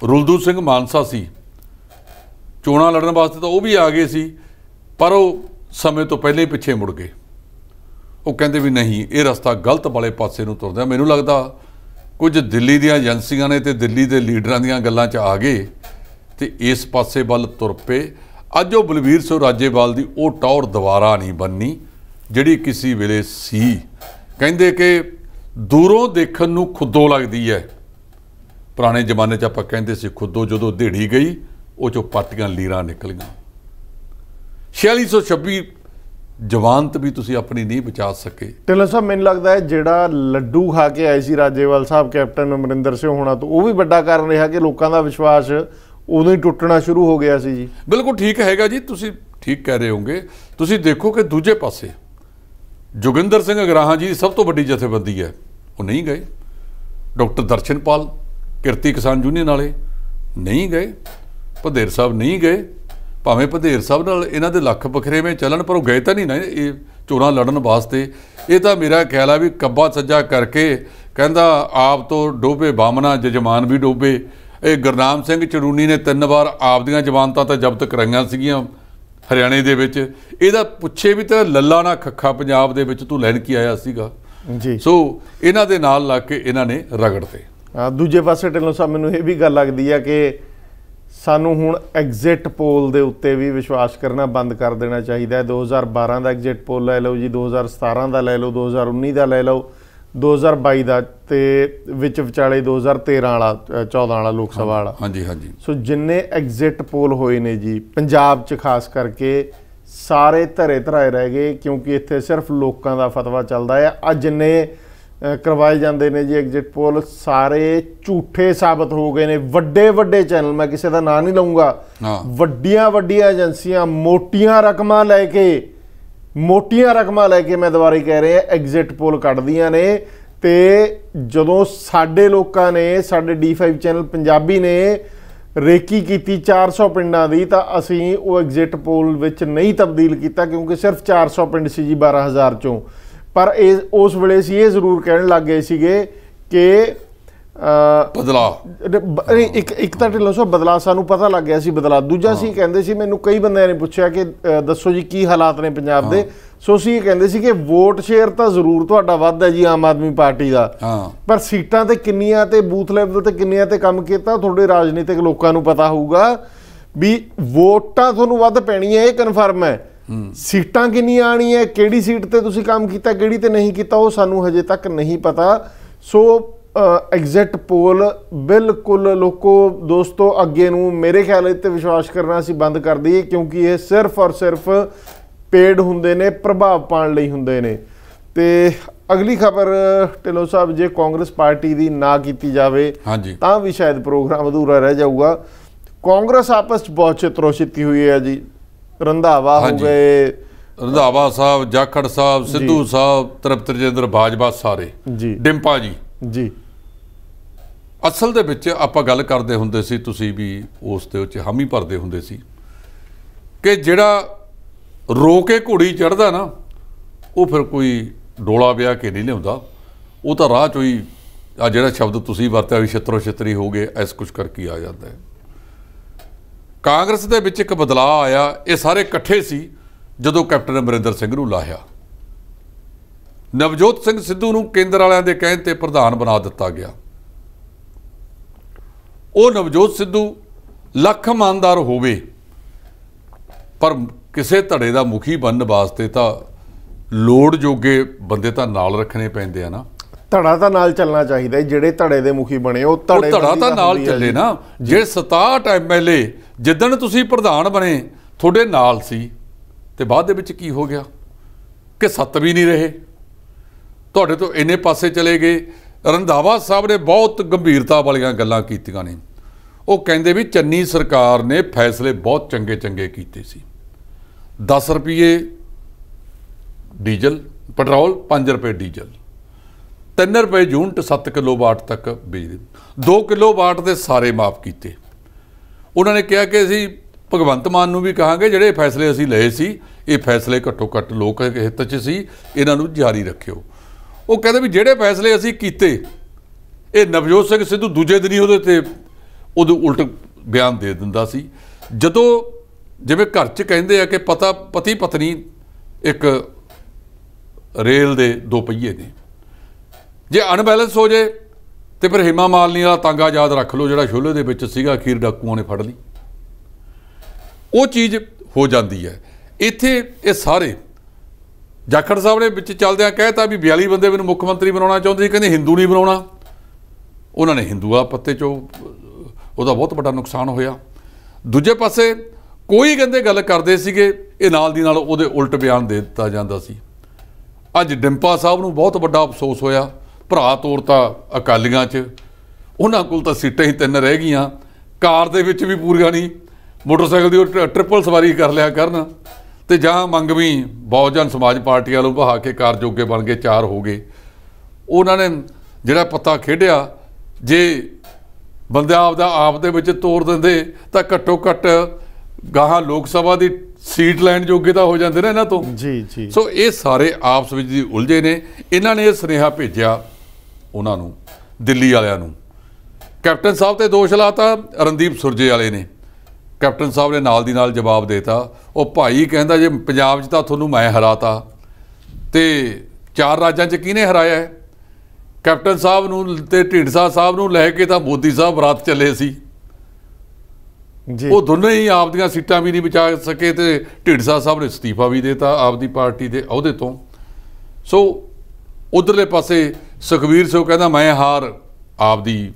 ਰੁਲਦੂ ਸਿੰਘ ਮਾਨਸਾ ਸੀ, ਚੋਣਾਂ ਲੜਨ ਵਾਸਤੇ ਤਾਂ ਉਹ ਵੀ ਆ ਗਏ ਸੀ, ਪਰ ਉਹ ਸਮੇਂ ਤੋਂ ਪਹਿਲਾਂ ਹੀ ਪਿੱਛੇ ਮੁੜ ਗਏ। ਉਹ ਕਹਿੰਦੇ ਵੀ ਨਹੀਂ, ਇਹ ਰਸਤਾ ਗਲਤ ਵਾਲੇ ਪਾਸੇ ਨੂੰ ਤੁਰਦਾ। ਮੈਨੂੰ ਲੱਗਦਾ ਕੁਝ ਦਿੱਲੀ ਦੀਆਂ ਏਜੰਸੀਆਂ ਨੇ ਤੇ ਦਿੱਲੀ ਦੇ ਲੀਡਰਾਂ ਦੀਆਂ ਗੱਲਾਂ 'ਚ ਆ ਗਏ ਤੇ ਇਸ ਪਾਸੇ ਵੱਲ ਤੁਰ ਪਏ। ਅੱਜ ਉਹ ਬਲਬੀਰ ਸਿੰਘ ਰਾਜੇਵਾਲ ਦੀ ਉਹ ਟੌਰ ਦੁਬਾਰਾ ਨਹੀਂ ਬਣਨੀ ਜਿਹੜੀ ਕਿਸੇ ਵੇਲੇ ਸੀ। ਕਹਿੰਦੇ ਕਿ ਦੂਰੋਂ ਦੇਖਣ ਨੂੰ ਖੁੱਦੋ ਲੱਗਦੀ ਹੈ। ਪੁਰਾਣੇ ਜ਼ਮਾਨੇ 'ਚ ਆਪਾਂ ਕਹਿੰਦੇ ਸੀ ਖੁੱਦੋ ਜਦੋਂ ਢੇੜੀ ਗਈ, ਉਹ 'ਚੋਂ ਪਾਟੀਆਂ ਲੀਰਾਂ ਨਿਕਲੀਆਂ। 4626 ਜਵਾਨਤ ਵੀ ਤੁਸੀਂ ਆਪਣੀ ਨਹੀਂ ਬਚਾ ਸਕੇ। ਢਿੱਲੋਂ ਸਾਹਿਬ, ਮੈਨੂੰ ਲੱਗਦਾ ਹੈ ਜਿਹੜਾ ਲੱਡੂ ਖਾ ਕੇ ਆਏ ਸੀ ਰਾਜੇਵਾਲ ਸਾਹਿਬ ਕੈਪਟਨ ਅਮਰਿੰਦਰ ਸਿੰਘ ਹੋਣਾ ਤੋਂ, ਉਹ ਵੀ ਵੱਡਾ ਕਾਰਨ ਰਿਹਾ ਕਿ ਲੋਕਾਂ ਦਾ ਵਿਸ਼ਵਾਸ ਉਦੋਂ ਹੀ ਟੁੱਟਣਾ ਸ਼ੁਰੂ ਹੋ ਗਿਆ ਸੀ ਜੀ। ਬਿਲਕੁਲ ਠੀਕ ਹੈਗਾ ਜੀ, ਤੁਸੀਂ ਠੀਕ ਕਹਿ ਰਹੇ ਹੋਗੇ। ਤੁਸੀਂ ਦੇਖੋ ਕਿ ਦੂਜੇ ਪਾਸੇ ਜੋਗਿੰਦਰ ਸਿੰਘ ਅਗਰਾਹਾਂ ਜੀ ਦੀ ਸਭ ਤੋਂ ਵੱਡੀ ਜਥੇਬੰਦੀ ਹੈ, ਉਹ ਨਹੀਂ ਗਏ। ਡਾਕਟਰ ਦਰਸ਼ਨਪਾਲ ਕਿਰਤੀ ਕਿਸਾਨ ਯੂਨੀਅਨ ਵਾਲੇ ਨਹੀਂ ਗਏ। ਭਦੇਰ ਸਾਹਿਬ ਨਹੀਂ ਗਏ। ਭਾਵੇਂ ਭਦੇਰ ਸਾਹਿਬ ਨਾਲ ਇਹਨਾਂ ਦੇ ਲੱਖ ਬਖਰੇਵੇਂ ਚੱਲਣ, ਪਰ ਉਹ ਗਏ ਤਾਂ ਨਹੀਂ ਨਾ ਇਹ ਚੋਣਾਂ ਲੜਨ ਵਾਸਤੇ। ਇਹ ਤਾਂ ਮੇਰਾ ਖਿਆਲ ਆ ਵੀ ਕੱਬਾ ਸੱਜਾ ਕਰਕੇ ਕਹਿੰਦਾ ਆਪ ਤੋਂ ਡੋਬੇ ਬਾਮਣਾ ਜਜਮਾਨ ਵੀ ਡੋਬੇ। ਇਹ ਗੁਰਨਾਮ ਸਿੰਘ ਚੜੂਨੀ ਨੇ 3 ਵਾਰ ਆਪਦੀਆਂ ਜ਼ਮਾਨਤਾਂ ਤਾਂ ਜ਼ਬਤ ਕਰਾਈਆਂ ਸੀਗੀਆਂ ਹਰਿਆਣੇ ਦੇ ਵਿੱਚ। ਇਹਦਾ ਪੁੱਛੇ ਵੀ ਤਾਂ ਲੱਲਾ ਨਾ ਖੱਖਾ ਪੰਜਾਬ ਦੇ ਵਿੱਚ ਤੂੰ ਲੈਣ ਕੀ ਆਇਆ ਸੀਗਾ ਜੀ। ਸੋ ਇਹਨਾਂ ਦੇ ਨਾਲ ਲੱਗ ਕੇ ਇਹਨਾਂ ਨੇ ਰਗੜਤੇ। ਦੂਜੇ ਪਾਸੇ ਢਿੱਲੋਂ ਸਾਹਿਬ, ਮੈਨੂੰ ਇਹ ਵੀ ਗੱਲ ਲੱਗਦੀ ਹੈ ਕਿ ਸਾਨੂੰ ਹੁਣ ਐਗਜ਼ਿਟ ਪੋਲ ਦੇ ਉੱਤੇ ਵੀ ਵਿਸ਼ਵਾਸ ਕਰਨਾ ਬੰਦ ਕਰ ਦੇਣਾ ਚਾਹੀਦਾ ਹੈ। 2012 ਦਾ ਐਗਜ਼ਿਟ ਪੋਲ ਲੈ ਲਓ ਜੀ, 2017 ਦਾ ਲੈ ਲਓ, 2019 ਦਾ ਲੈ ਲਓ, 2022 ਦਾ, ਤੇ ਵਿੱਚ ਵਿਚਾਲੇ 2013 ਵਾਲਾ 14 ਵਾਲਾ ਲੋਕ ਸਭਾ ਵਾਲਾ। ਹਾਂਜੀ ਹਾਂਜੀ। ਸੋ ਜਿੰਨੇ ਐਗਜ਼ਿਟ ਪੋਲ ਹੋਏ ਨੇ ਜੀ ਪੰਜਾਬ 'ਚ ਖਾਸ ਕਰਕੇ, ਸਾਰੇ ਧਰੇ ਧਰਾਏ ਰਹਿ ਗਏ, ਕਿਉਂਕਿ ਇੱਥੇ ਸਿਰਫ ਲੋਕਾਂ ਦਾ ਫਤਵਾ ਚੱਲਦਾ ਹੈ। ਅੱਜ ਜਿੰਨੇ ਕਰਵਾਏ ਜਾਂਦੇ ਨੇ ਜੀ ਐਗਜ਼ਿਟ ਪੋਲ, ਸਾਰੇ ਝੂਠੇ ਸਾਬਤ ਹੋ ਗਏ ਨੇ। ਵੱਡੇ ਵੱਡੇ ਚੈਨਲ, ਮੈਂ ਕਿਸੇ ਦਾ ਨਾਂ ਨਹੀਂ ਲਊਂਗਾ, ਵੱਡੀਆਂ ਵੱਡੀਆਂ ਏਜੰਸੀਆਂ ਮੋਟੀਆਂ ਰਕਮਾਂ ਲੈ ਕੇ ਮੈਂ ਦੁਬਾਰਾ ਕਹਿ ਰਿਹਾ, ਐਗਜ਼ਿਟ ਪੋਲ ਕੱਢਦੀਆਂ ਨੇ। ਤੇ ਜਦੋਂ ਸਾਡੇ ਲੋਕਾਂ ਨੇ, ਸਾਡੇ D5 ਚੈਨਲ ਪੰਜਾਬੀ ਨੇ ਰੇਕੀ ਕੀਤੀ 400 ਪਿੰਡਾਂ ਦੀ, ਤਾਂ ਅਸੀਂ ਉਹ ਐਗਜ਼ਿਟ ਪੋਲ ਵਿੱਚ ਨਹੀਂ ਤਬਦੀਲ ਕੀਤਾ, ਕਿਉਂਕਿ ਸਿਰਫ 400 ਪਿੰਡ ਸੀ ਜੀ 12,000 ਚੋਂ। ਪਰ ਉਸ ਵੇਲੇ ਅਸੀਂ ਇਹ ਜ਼ਰੂਰ ਕਹਿਣ ਲੱਗ ਗਏ ਸੀਗੇ ਕਿ ਬਦਲਾਅ ਇੱਕ ਤਾਂ ਢਿੱਲੋਂ ਸਾਹਿਬ ਬਦਲਾਅ ਸਾਨੂੰ ਪਤਾ ਲੱਗ ਗਿਆ ਸੀ ਬਦਲਾਅ। ਦੂਜਾ ਅਸੀਂ ਕਹਿੰਦੇ ਸੀ, ਮੈਨੂੰ ਕਈ ਬੰਦਿਆਂ ਨੇ ਪੁੱਛਿਆ ਕਿ ਦੱਸੋ ਜੀ ਕੀ ਹਾਲਾਤ ਨੇ ਪੰਜਾਬ ਦੇ। ਸੋ ਅਸੀਂ ਇਹ ਕਹਿੰਦੇ ਸੀ ਕਿ ਵੋਟ ਸ਼ੇਅਰ ਤਾਂ ਜ਼ਰੂਰ ਤੁਹਾਡਾ ਵੱਧ ਹੈ ਜੀ ਆਮ ਆਦਮੀ ਪਾਰਟੀ ਦਾ, ਪਰ ਸੀਟਾਂ ਤੇ ਕਿੰਨੀਆਂ ਤੇ ਬੂਥ ਲੈਵਲ ਤੇ ਕਿੰਨੀਆਂ ਤੇ ਕੰਮ ਕੀਤਾ ਤੁਹਾਡੇ ਰਾਜਨੀਤਿਕ ਲੋਕਾਂ ਨੂੰ ਪਤਾ ਹੋਊਗਾ। ਵੀ ਵੋਟਾਂ ਤੁਹਾਨੂੰ ਵੱਧ ਪੈਣੀਆਂ, ਇਹ ਕਨਫਰਮ ਹੈ। ਸੀਟਾਂ ਕਿੰਨੀਆਂ ਆਣੀਆਂ, ਕਿਹੜੀ ਸੀਟ ਤੇ ਤੁਸੀਂ ਕੰਮ ਕੀਤਾ, ਕਿਹੜੀ ਤੇ ਨਹੀਂ ਕੀਤਾ, ਉਹ ਸਾਨੂੰ ਹਜੇ ਤੱਕ ਨਹੀਂ ਪਤਾ। ਸੋ ਐਗਜ਼ਿਟ ਪੋਲ ਬਿਲਕੁਲ ਲੋਕੋ ਦੋਸਤੋ ਅੱਗੇ ਨੂੰ ਮੇਰੇ ਖਿਆਲ ਤੇ ਵਿਸ਼ਵਾਸ ਕਰਨਾ ਅਸੀਂ ਬੰਦ ਕਰ ਦਈਏ, ਕਿਉਂਕਿ ਇਹ ਸਿਰਫ ਔਰ ਸਿਰਫ ਪੇਡ ਹੁੰਦੇ ਨੇ, ਪ੍ਰਭਾਵ ਪਾਉਣ ਲਈ ਹੁੰਦੇ ਨੇ। ਤੇ ਅਗਲੀ ਖਬਰ ਢਿੱਲੋਂ ਸਾਹਿਬ, ਜੇ ਕਾਂਗਰਸ ਪਾਰਟੀ ਦੀ ਨਾ ਕੀਤੀ ਜਾਵੇ ਤਾਂ ਵੀ ਸ਼ਾਇਦ ਪ੍ਰੋਗਰਾਮ ਅਧੂਰਾ ਰਹਿ ਜਾਊਗਾ। ਕਾਂਗਰਸ ਆਪਸ 'ਚ ਬਹੁਤ ਚਿੱਤਰੋ ਚਿੱਤੀ ਹੋਈ ਹੈ ਜੀ। ਰੰਧਾਵਾ ਹੋ ਗਏ, ਰੰਧਾਵਾ ਸਾਹਿਬ, ਜਾਖੜ ਸਾਹਿਬ, ਸਿੱਧੂ ਸਾਹਿਬ, ਤ੍ਰਿਪਤ ਰਜਿੰਦਰ ਬਾਜਵਾ, ਸਾਰੇ ਜੀ, ਡਿੰਪਾ ਜੀ ਜੀ। ਅਸਲ ਦੇ ਵਿੱਚ ਆਪਾਂ ਗੱਲ ਕਰਦੇ ਹੁੰਦੇ ਸੀ, ਤੁਸੀਂ ਵੀ ਉਸ ਦੇ ਵਿੱਚ ਹਾਮੀ ਭਰਦੇ ਹੁੰਦੇ ਸੀ ਕਿ ਜਿਹੜਾ ਰੋ ਕੇ ਘੋੜੀ ਚੜ੍ਹਦਾ ਨਾ, ਉਹ ਫਿਰ ਕੋਈ ਡੋਲਾ ਵਿਆਹ ਕੇ ਨਹੀਂ ਲਿਆਉਂਦਾ, ਉਹ ਤਾਂ ਰਾਹ 'ਚੋਂ ਹੀ ਆ ਜਿਹੜਾ ਸ਼ਬਦ ਤੁਸੀਂ ਵਰਤਿਆ ਵੀ ਛਿੱਤਰੋ ਛਿੱਤਰੀ ਹੋ ਗਏ, ਇਸ ਕੁਛ ਕਰਕੇ ਆ ਜਾਂਦਾ ਹੈ। ਕਾਂਗਰਸ ਦੇ ਵਿੱਚ ਇੱਕ ਬਦਲਾਅ ਆਇਆ, ਇਹ ਸਾਰੇ ਇਕੱਠੇ ਸੀ ਜਦੋਂ ਕੈਪਟਨ ਅਮਰਿੰਦਰ ਸਿੰਘ ਨੂੰ ਲਾਹਿਆ। ਨਵਜੋਤ ਸਿੰਘ ਸਿੱਧੂ ਨੂੰ ਕੇਂਦਰ ਵਾਲਿਆਂ ਦੇ ਕਹਿਣ ਤੇ ਪ੍ਰਧਾਨ ਬਣਾ ਦਿੱਤਾ ਗਿਆ। ਉਹ ਨਵਜੋਤ ਸਿੱਧੂ ਲੱਖ ਇਮਾਨਦਾਰ ਹੋਵੇ, ਪਰ ਕਿਸੇ ਧੜੇ ਦਾ ਮੁਖੀ ਬਣਨ ਵਾਸਤੇ ਤਾਂ ਲੋੜ ਜੋਗੇ ਬੰਦੇ ਤਾਂ ਨਾਲ ਰੱਖਣੇ ਪੈਂਦੇ ਆ ਨਾ। ਧੜਾ ਤਾਂ ਨਾਲ ਚੱਲਣਾ ਚਾਹੀਦਾ, ਜਿਹੜੇ ਧੜੇ ਦੇ ਮੁਖੀ ਬਣੇ ਉਹ ਧੜਾ ਤਾਂ ਨਾਲ ਚੱਲੇ ਨਾ। ਜੇ 67 MLA ਜਿੱਦਣ ਤੁਸੀਂ ਪ੍ਰਧਾਨ ਬਣੇ ਤੁਹਾਡੇ ਨਾਲ ਸੀ, ਤੇ ਬਾਅਦ ਦੇ ਵਿੱਚ ਕੀ ਹੋ ਗਿਆ ਕਿ 7 ਵੀ ਨਹੀਂ ਰਹੇ, ਤੁਹਾਡੇ ਤੋਂ ਇੰਨੇ ਪਾਸੇ ਚਲੇ ਗਏ। ਰੰਧਾਵਾ ਸਾਹਿਬ ਨੇ ਬਹੁਤ ਗੰਭੀਰਤਾ ਵਾਲੀਆਂ ਗੱਲਾਂ ਕੀਤੀਆਂ ਨੇ। ਉਹ ਕਹਿੰਦੇ ਵੀ ਚੰਨੀ ਸਰਕਾਰ ਨੇ ਫੈਸਲੇ ਬਹੁਤ ਚੰਗੇ ਚੰਗੇ ਕੀਤੇ ਸੀ। 10 ਰੁਪਏ ਡੀਜ਼ਲ ਪੈਟਰੋਲ, 5 ਰੁਪਏ ਡੀਜ਼ਲ, 3 ਰੁਪਏ ਯੂਨਿਟ 7 ਕਿਲੋਵਾਟ ਤੱਕ ਬਿਜਲੀ, 2 ਕਿਲੋਵਾਟ ਦੇ ਸਾਰੇ ਮਾਫ ਕੀਤੇ। ਉਹਨਾਂ ਨੇ ਕਿਹਾ ਕਿ ਅਸੀਂ ਭਗਵੰਤ ਮਾਨ ਨੂੰ ਵੀ ਕਹਾਂਗੇ ਜਿਹੜੇ ਫੈਸਲੇ ਅਸੀਂ ਲਏ ਸੀ, ਇਹ ਫੈਸਲੇ ਘੱਟੋ ਘੱਟ ਲੋਕ ਹਿੱਤ 'ਚ ਸੀ, ਇਹਨਾਂ ਨੂੰ ਜਾਰੀ ਰੱਖਿਓ। ਉਹ ਕਹਿੰਦੇ ਵੀ ਜਿਹੜੇ ਫੈਸਲੇ ਅਸੀਂ ਕੀਤੇ, ਇਹ ਨਵਜੋਤ ਸਿੰਘ ਸਿੱਧੂ ਦੂਜੇ ਦਿਨ ਹੀ ਉਹਦੇ ਉਲਟ ਬਿਆਨ ਦੇ ਦਿੰਦਾ ਸੀ। ਜਦੋਂ ਜਿਵੇਂ ਘਰ 'ਚ ਕਹਿੰਦੇ ਆ ਕਿ ਪਤੀ ਪਤਨੀ ਇੱਕ ਰੇਲ ਦੇ 2 ਪਹੀਏ ਨੇ, ਜੇ ਅਨਬੈਲੈਂਸ ਹੋ ਜੇ ਤੇ ਫਿਰ ਹੇਮਾ ਮਾਲਿਨੀ ਵਾਲਾ ਤਾਂਗਾ ਯਾਦ ਰੱਖ ਲਓ, ਜਿਹੜਾ ਸ਼ੋਲੇ ਦੇ ਵਿੱਚ ਸੀਗਾ, ਅਖੀਰ ਡਾਕੂਆਂ ਨੇ ਫੜ ਲਈ, ਉਹ ਚੀਜ਼ ਹੋ ਜਾਂਦੀ ਹੈ। ਇੱਥੇ ਇਹ ਸਾਰੇ ਜਾਖੜ ਸਾਹਿਬ ਨੇ ਵਿੱਚ ਚੱਲਦਿਆਂ ਕਹਿਤਾ ਵੀ 42 ਬੰਦੇ ਮੈਨੂੰ ਮੁੱਖ ਮੰਤਰੀ ਬਣਾਉਣਾ ਚਾਹੁੰਦੇ ਸੀ, ਕਹਿੰਦੇ ਹਿੰਦੂ ਨਹੀਂ ਬਣਾਉਣਾ। ਉਹਨਾਂ ਨੇ ਹਿੰਦੂਆ ਪੱਤੇ 'ਚੋਂ ਉਹਦਾ ਬਹੁਤ ਵੱਡਾ ਨੁਕਸਾਨ ਹੋਇਆ। ਦੂਜੇ ਪਾਸੇ ਕੋਈ ਕਹਿੰਦੇ ਗੱਲ ਕਰਦੇ ਸੀਗੇ, ਇਹ ਨਾਲ ਦੀ ਨਾਲ ਉਹਦੇ ਉਲਟ ਬਿਆਨ ਦੇ ਦਿੱਤਾ ਜਾਂਦਾ ਸੀ। ਅੱਜ ਡਿੰਪਾ ਸਾਹਿਬ ਨੂੰ ਬਹੁਤ ਵੱਡਾ ਅਫਸੋਸ ਹੋਇਆ, ਭਰਾ ਤੋਰਤਾ ਅਕਾਲੀਆਂ 'ਚ, ਉਹਨਾਂ ਕੋਲ ਤਾਂ ਸੀਟਾਂ ਹੀ 3 ਰਹਿ ਗਈਆਂ, ਕਾਰ ਦੇ ਵਿੱਚ ਵੀ ਪੂਰੀਆਂ ਨਹੀਂ, ਮੋਟਰਸਾਈਕਲ ਦੀ ਉਹ ਟ੍ਰਿਪਲ ਸਵਾਰੀ ਕਰ ਲਿਆ ਕਰਨ, ਤੇ ਜਾਂ ਮੰਗਵੀਂ ਬਹੁਜਨ ਸਮਾਜ ਪਾਰਟੀ ਵੱਲੋਂ ਬਹਾ ਕੇ ਕਾਰ ਜੋਗੇ ਬਣ ਗਏ, 4 ਹੋ ਗਏ। ਉਹਨਾਂ ਨੇ ਜਿਹੜਾ ਪੱਤਾ ਖੇਡਿਆ, ਜੇ ਬੰਦਾ ਆਪ ਦੇ ਵਿੱਚ ਤੋੜ ਦਿੰਦੇ ਤਾਂ ਘੱਟੋ ਘੱਟ ਗਾਹਾਂ ਲੋਕ ਸਭਾ ਦੀ ਸੀਟ ਲੈਣ ਜੋਗੇ ਤਾਂ ਹੋ ਜਾਂਦੇ ਨੇ ਇਹਨਾਂ ਤੋਂ। ਜੀ ਜੀ। ਸੋ ਇਹ ਸਾਰੇ ਆਪਸ ਵਿੱਚ ਦੀ ਉਲਝੇ ਨੇ। ਇਹਨਾਂ ਨੇ ਇਹ ਸੁਨੇਹਾ ਭੇਜਿਆ ਉਹਨਾਂ ਨੂੰ, ਦਿੱਲੀ ਵਾਲਿਆਂ ਨੂੰ। ਕੈਪਟਨ ਸਾਹਿਬ ਤੇ ਦੋਸ਼ ਲਾਤਾ ਰਣਦੀਪ ਸੁਰਜੇ ਵਾਲੇ ਨੇ। ਕੈਪਟਨ ਸਾਹਿਬ ਨੇ ਨਾਲ ਦੀ ਨਾਲ ਜਵਾਬ ਦੇਤਾ, ਉਹ ਭਾਈ ਕਹਿੰਦਾ ਜੇ ਪੰਜਾਬ 'ਚ ਤਾਂ ਤੁਹਾਨੂੰ ਮੈਂ ਹਰਾਤਾ, ਤੇ 4 ਰਾਜਾਂ 'ਚ ਕਿਹਨੇ ਹਰਾਇਆ ਹੈ? ਕੈਪਟਨ ਸਾਹਿਬ ਨੂੰ ਤੇ ਢੀਂਡਸਾ ਸਾਹਿਬ ਨੂੰ ਲੈ ਕੇ ਤਾਂ ਮੋਦੀ ਸਾਹਿਬ ਰਾਤ ਚੱਲੇ ਸੀ ਜੀ। ਉਹ ਦੋਨੇ ਹੀ ਆਪਦੀਆਂ ਸੀਟਾਂ ਵੀ ਨਹੀਂ ਬਚਾ ਸਕੇ, ਤੇ ਢੀਂਡਸਾ ਸਾਹਿਬ ਨੇ ਅਸਤੀਫਾ ਵੀ ਦੇਤਾ ਆਪਦੀ ਪਾਰਟੀ ਦੇ ਅਹੁਦੇ ਤੋਂ। ਸੋ ਉਧਰਲੇ ਪਾਸੇ ਸੁਖਬੀਰ ਸਿੰਘ ਕਹਿੰਦਾ ਮੈਂ ਹਾਰ ਆਪਦੀ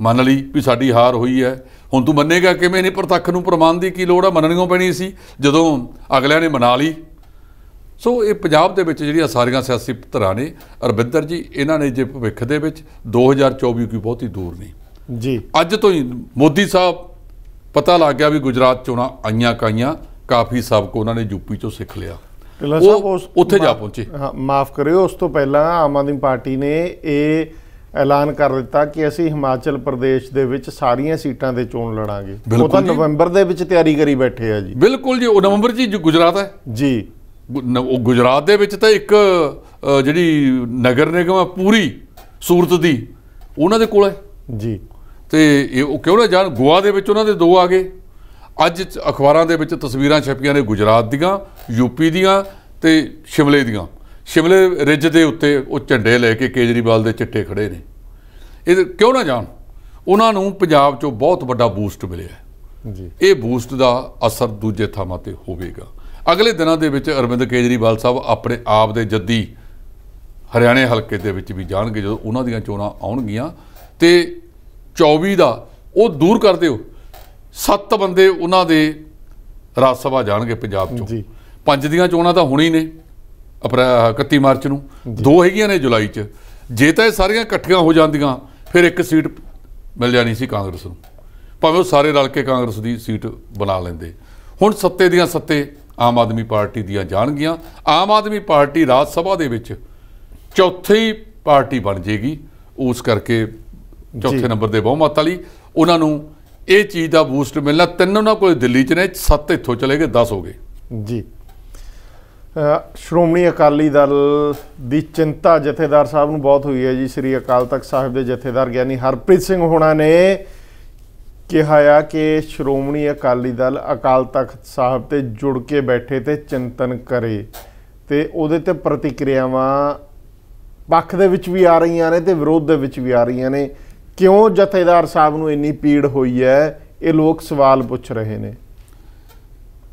ਮੰਨ ਲਈ ਵੀ ਸਾਡੀ ਹਾਰ ਹੋਈ ਹੈ, ਹੁਣ ਤੂੰ ਮੰਨੇਗਾ ਕਿਵੇਂ ਨਹੀਂ? ਪ੍ਰਤੱਖ ਨੂੰ ਪ੍ਰਮਾਣ ਦੀ ਕੀ ਲੋੜ ਆ, ਮੰਨਣੀਓ ਪੈਣੀ ਸੀ ਜਦੋਂ ਅਗਲਿਆਂ ਨੇ ਮਨਾ ਲਈ। ਸੋ ਇਹ ਪੰਜਾਬ ਦੇ ਵਿੱਚ ਜਿਹੜੀਆਂ ਸਾਰੀਆਂ ਸਿਆਸੀ ਧਿਰਾਂ ਨੇ ਅਰਵਿੰਦਰ ਜੀ, ਇਹਨਾਂ ਨੇ ਜੇ ਭਵਿੱਖ ਦੇ ਵਿੱਚ 2024 ਕੋਈ ਬਹੁਤੀ ਦੂਰ ਨਹੀਂ ਜੀ, ਅੱਜ ਤੋਂ ਹੀ ਮੋਦੀ ਸਾਹਿਬ ਪਤਾ ਲੱਗ ਗਿਆ ਵੀ ਗੁਜਰਾਤ ਚੋਣਾਂ ਆਈਆਂ ਕਾਈਆਂ, ਕਾਫੀ ਸਬਕ ਉਹਨਾਂ ਨੇ ਯੂਪੀ ਚੋਂ ਸਿੱਖ ਲਿਆ, ਉੱਥੇ ਜਾ ਪਹੁੰਚੇ। ਹਾਂ, ਮਾਫ ਕਰਿਓ, ਉਸ ਤੋਂ ਪਹਿਲਾਂ ਆਮ ਆਦਮੀ ਪਾਰਟੀ ਨੇ ਇਹ ਐਲਾਨ ਕਰ ਦਿੱਤਾ ਕਿ ਅਸੀਂ ਹਿਮਾਚਲ ਪ੍ਰਦੇਸ਼ ਦੇ ਵਿੱਚ ਸਾਰੀਆਂ ਸੀਟਾਂ ਤੇ ਚੋਣ ਲੜਾਂਗੇ। ਉਹ ਤਾਂ ਨਵੰਬਰ ਦੇ ਵਿੱਚ ਤਿਆਰੀ ਕਰੀ ਬੈਠੇ ਆ ਜੀ। ਬਿਲਕੁਲ ਜੀ, ਉਹ ਨਵੰਬਰ 'ਚ ਗੁਜਰਾਤ ਹੈ ਜੀ। ਉਹ ਗੁਜਰਾਤ ਦੇ ਵਿੱਚ ਤਾਂ ਇੱਕ ਜਿਹੜੀ ਨਗਰ ਨਿਗਮ ਪੂਰੀ ਸੂਰਤ ਦੀ ਉਹਨਾਂ ਦੇ ਕੋਲ ਹੈ ਜੀ, ਤੇ ਇਹ ਉਹ ਕਿਉਂ ਨਾ ਜਾਣ। ਗੋਆ ਦੇ ਵਿੱਚ ਉਹਨਾਂ ਦੇ 2 ਆ ਗਏ। ਅੱਜ ਅਖਬਾਰਾਂ ਦੇ ਵਿੱਚ ਤਸਵੀਰਾਂ ਛਪੀਆਂ ਨੇ ਗੁਜਰਾਤ ਦੀਆਂ, ਯੂਪੀ ਦੀਆਂ ਤੇ ਸ਼ਿਮਲੇ ਦੀਆਂ। ਸ਼ਿਮਲੇ ਰਿੱਜ ਦੇ ਉੱਤੇ ਉਹ ਝੰਡੇ ਲੈ ਕੇ ਕੇਜਰੀਵਾਲ ਦੇ ਚਿੱਟੇ ਖੜੇ ਨੇ। ਇਹ ਕਿਉਂ ਨਾ ਜਾਣ। ਉਹਨਾਂ ਨੂੰ ਪੰਜਾਬ 'ਚੋਂ ਬਹੁਤ ਵੱਡਾ ਬੂਸਟ ਮਿਲਿਆ ਜੀ। ਇਹ ਬੂਸਟ ਦਾ ਅਸਰ ਦੂਜੇ ਥਾਵਾਂ 'ਤੇ ਹੋਵੇਗਾ। ਅਗਲੇ ਦਿਨਾਂ ਦੇ ਵਿੱਚ ਅਰਵਿੰਦ ਕੇਜਰੀਵਾਲ ਸਾਹਿਬ ਆਪਣੇ ਆਪ ਦੇ ਜੱਦੀ ਹਰਿਆਣੇ ਹਲਕੇ ਦੇ ਵਿੱਚ ਵੀ ਜਾਣਗੇ ਜਦੋਂ ਉਹਨਾਂ ਦੀਆਂ ਚੋਣਾਂ ਆਉਣਗੀਆਂ। ਤੇ 24 ਦਾ ਉਹ ਦੂਰ ਕਰ ਦਿਓ, 7 ਬੰਦੇ ਉਹਨਾਂ ਦੇ ਰਾਜ ਸਭਾ ਜਾਣਗੇ ਪੰਜਾਬ 'ਚੋਂ। 5 ਦੀਆਂ ਚੋਣਾਂ ਤਾਂ ਹੋਣੀ ਨੇ 31 ਮਾਰਚ ਨੂੰ, 2 ਹੈਗੀਆਂ ਨੇ ਜੁਲਾਈ 'ਚ। ਜੇ ਤਾਂ ਇਹ ਸਾਰੀਆਂ ਇਕੱਠੀਆਂ ਹੋ ਜਾਂਦੀਆਂ ਫਿਰ 1 ਸੀਟ ਮਿਲ ਜਾਣੀ ਸੀ ਕਾਂਗਰਸ ਨੂੰ, ਭਾਵੇਂ ਉਹ ਸਾਰੇ ਰਲ ਕੇ ਕਾਂਗਰਸ ਦੀ ਸੀਟ ਬਣਾ ਲੈਂਦੇ। ਹੁਣ ਸੱਤੇ ਦੀਆਂ ਸੱਤੇ ਆਮ ਆਦਮੀ ਪਾਰਟੀ ਦੀਆਂ ਜਾਣਗੀਆਂ। ਆਮ ਆਦਮੀ ਪਾਰਟੀ ਰਾਜ ਸਭਾ ਦੇ ਵਿੱਚ ਚੌਥੀ ਪਾਰਟੀ ਬਣ ਜਾਏਗੀ, ਉਸ ਕਰਕੇ ਚੌਥੇ ਨੰਬਰ ਦੇ ਬਹੁਮਤ ਵਾਲੀ। ਉਹਨਾਂ ਨੂੰ ਇਹ ਚੀਜ਼ ਦਾ ਬੂਸਟ ਮਿਲਣਾ। 3 ਉਹਨਾਂ ਕੋਲ ਦਿੱਲੀ 'ਚ ਨੇ, 7 ਇੱਥੋਂ ਚਲੇ ਗਏ, 10 ਹੋ ਗਏ ਜੀ। ਸ਼੍ਰੋਮਣੀ ਅਕਾਲੀ ਦਲ ਦੀ ਚਿੰਤਾ ਜਥੇਦਾਰ ਸਾਹਿਬ ਨੂੰ ਬਹੁਤ ਹੋਈ ਹੈ ਜੀ। ਸ੍ਰੀ ਅਕਾਲ ਤਖਤ ਸਾਹਿਬ ਦੇ ਜਥੇਦਾਰ ਗਿਆਨੀ ਹਰਪ੍ਰੀਤ ਸਿੰਘ ਹੋਣਾ ਨੇ ਕਿਹਾ ਆ ਕਿ ਸ਼੍ਰੋਮਣੀ ਅਕਾਲੀ ਦਲ ਅਕਾਲ ਤਖਤ ਸਾਹਿਬ ਤੇ ਜੁੜ ਕੇ ਬੈਠੇ ਤੇ ਚਿੰਤਨ ਕਰੇ, ਤੇ ਉਹਦੇ ਤੇ ਪ੍ਰਤੀਕਿਰਿਆਵਾਂ ਪੱਖ ਦੇ ਵਿੱਚ ਵੀ ਆ ਰਹੀਆਂ ਨੇ ਤੇ ਵਿਰੋਧ ਦੇ ਵਿੱਚ ਵੀ ਆ ਰਹੀਆਂ ਨੇ। ਕਿਉਂ ਜਥੇਦਾਰ ਸਾਹਿਬ ਨੂੰ ਇੰਨੀ ਪੀੜ ਹੋਈ ਹੈ, ਇਹ ਲੋਕ ਸਵਾਲ ਪੁੱਛ ਰਹੇ ਨੇ।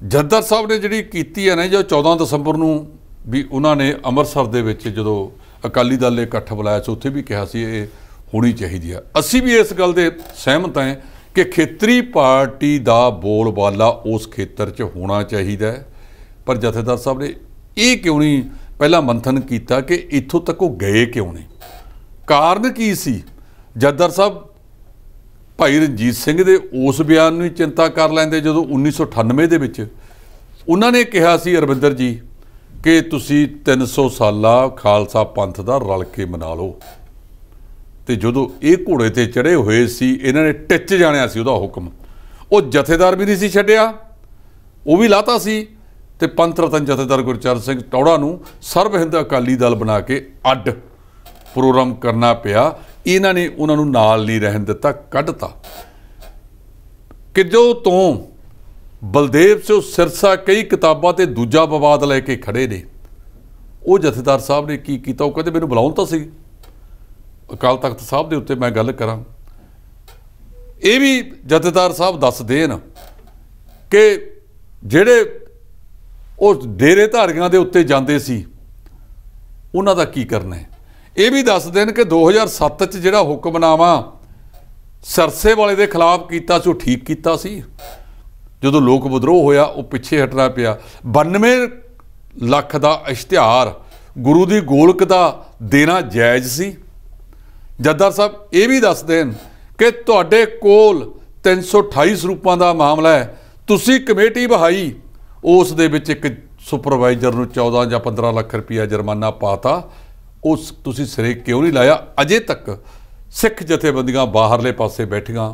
ਜਥੇਦਾਰ ਸਾਹਿਬ ਨੇ ਜਿਹੜੀ ਕੀਤੀ ਹੈ ਨਾ, ਜੋ 14 ਦਸੰਬਰ ਨੂੰ ਵੀ ਉਹਨਾਂ ਨੇ ਅੰਮ੍ਰਿਤਸਰ ਦੇ ਵਿੱਚ ਜਦੋਂ ਅਕਾਲੀ ਦਲ ਨੇ ਇਕੱਠ ਬੁਲਾਇਆ ਸੀ, ਉੱਥੇ ਵੀ ਕਿਹਾ ਸੀ ਇਹ ਹੋਣੀ ਚਾਹੀਦੀ ਆ। ਅਸੀਂ ਵੀ ਇਸ ਗੱਲ ਦੇ ਸਹਿਮਤ ਹਾਂ ਕਿ ਖੇਤਰੀ ਪਾਰਟੀ ਦਾ ਬੋਲਬਾਲਾ ਉਸ ਖੇਤਰ 'ਚ ਹੋਣਾ ਚਾਹੀਦਾ ਹੈ। ਪਰ ਜਥੇਦਾਰ ਸਾਹਿਬ ਨੇ ਇਹ ਕਿਉਂ ਨਹੀਂ ਪਹਿਲਾਂ ਮੰਥਨ ਕੀਤਾ ਕਿ ਇੱਥੋਂ ਤੱਕ ਉਹ ਗਏ ਕਿਉਂ ਨਹੀਂ? ਕਾਰਨ ਕੀ ਸੀ? ਜਥੇਦਾਰ ਸਾਹਿਬ ਭਾਈ ਰਣਜੀਤ ਸਿੰਘ ਦੇ ਉਸ ਬਿਆਨ ਨੂੰ ਹੀ ਚਿੰਤਾ ਕਰ ਲੈਂਦੇ ਜਦੋਂ 1998 ਦੇ ਵਿੱਚ ਉਹਨਾਂ ਨੇ ਕਿਹਾ ਸੀ ਅਰਵਿੰਦਰ ਜੀ ਕਿ ਤੁਸੀਂ 300 ਸਾਲਾ ਖਾਲਸਾ ਪੰਥ ਦਾ ਰਲ ਕੇ ਮਨਾ ਲਓ। ਤੇ ਜਦੋਂ ਇਹ ਘੋੜੇ ਤੇ ਚੜ੍ਹੇ ਹੋਏ ਸੀ, ਇਹਨਾਂ ਨੇ ਟਿੱਚ ਜਾਣਿਆ ਸੀ ਉਹਦਾ ਹੁਕਮ। ਉਹ ਜਥੇਦਾਰ ਵੀ ਨਹੀਂ ਸੀ ਛੱਡਿਆ, ਉਹ ਵੀ ਲਾਤਾ ਸੀ। ਤੇ ਪੰਥ ਰਤਨ ਜਥੇਦਾਰ ਗੁਰਚਰਨ ਸਿੰਘ ਟੌੜਾ ਨੂੰ ਸਰਬ ਹਿੰਦ ਅਕਾਲੀ ਦਲ ਬਣਾ ਕੇ ਅੱਡ ਪ੍ਰੋਗਰਾਮ ਕਰਨਾ ਪਿਆ। ਇਹਨਾਂ ਨੇ ਉਹਨਾਂ ਨੂੰ ਨਾਲ ਨਹੀਂ ਰਹਿਣ ਦਿੱਤਾ, ਕੱਢਤਾ। ਕਿਦੋਂ ਤੋਂ ਬਲਦੇਵ ਸਿੰਘ ਸਿਰਸਾ ਕਈ ਕਿਤਾਬਾਂ ਤੇ ਦੂਜਾ ਵਿਵਾਦ ਲੈ ਕੇ ਖੜੇ ਨੇ। ਉਹ ਜਥੇਦਾਰ ਸਾਹਿਬ ਨੇ ਕੀ ਕੀਤਾ? ਉਹ ਕਹਿੰਦੇ ਮੈਨੂੰ ਬੁਲਾਉਣ ਤਾਂ ਸੀ ਅਕਾਲ ਤਖਤ ਸਾਹਿਬ ਦੇ ਉੱਤੇ ਮੈਂ ਗੱਲ ਕਰਾਂ। ਇਹ ਵੀ ਜਥੇਦਾਰ ਸਾਹਿਬ ਦੱਸ ਦੇਣ ਕਿ ਜਿਹੜੇ ਉਹ ਡੇਰੇ ਧਾਰੀਆਂ ਦੇ ਉੱਤੇ ਜਾਂਦੇ ਸੀ ਉਹਨਾਂ ਦਾ ਕੀ ਕਰਨਾ ਹੈ। ਇਹ ਵੀ ਦੱਸ ਦੇਣ ਕਿ 2007 'ਚ ਜਿਹੜਾ ਹੁਕਮਨਾਮਾ ਸਰਸੇ ਵਾਲੇ ਦੇ ਖਿਲਾਫ ਕੀਤਾ ਸੀ ਉਹ ਠੀਕ ਕੀਤਾ ਸੀ। ਜਦੋਂ ਲੋਕ ਵਿਦਰੋਹ ਹੋਇਆ ਉਹ ਪਿੱਛੇ ਹਟਣਾ ਪਿਆ। 92 ਲੱਖ ਦਾ ਇਸ਼ਤਿਹਾਰ ਗੁਰੂ ਦੀ ਗੋਲਕ ਦਾ ਦੇਣਾ ਜਾਇਜ਼ ਸੀ। ਜਥੇਦਾਰ ਸਾਹਿਬ ਇਹ ਵੀ ਦੱਸ ਦੇਣ ਕਿ ਤੁਹਾਡੇ ਕੋਲ 328 ਸਰੂਪਾਂ ਦਾ ਮਾਮਲਾ ਹੈ, ਤੁਸੀਂ ਕਮੇਟੀ ਬਹਾਈ, ਉਸ ਦੇ ਵਿੱਚ ਇੱਕ ਸੁਪਰਵਾਈਜ਼ਰ ਨੂੰ 14 ਜਾਂ 15 ਲੱਖ ਰੁਪਈਆ ਜੁਰਮਾਨਾ ਪਾਤਾ। ਉਸ ਤੁਸੀਂ ਸਿਰੇ ਕਿਉਂ ਨਹੀਂ ਲਾਇਆ? ਅਜੇ ਤੱਕ ਸਿੱਖ ਜਥੇਬੰਦੀਆਂ ਬਾਹਰਲੇ ਪਾਸੇ ਬੈਠੀਆਂ।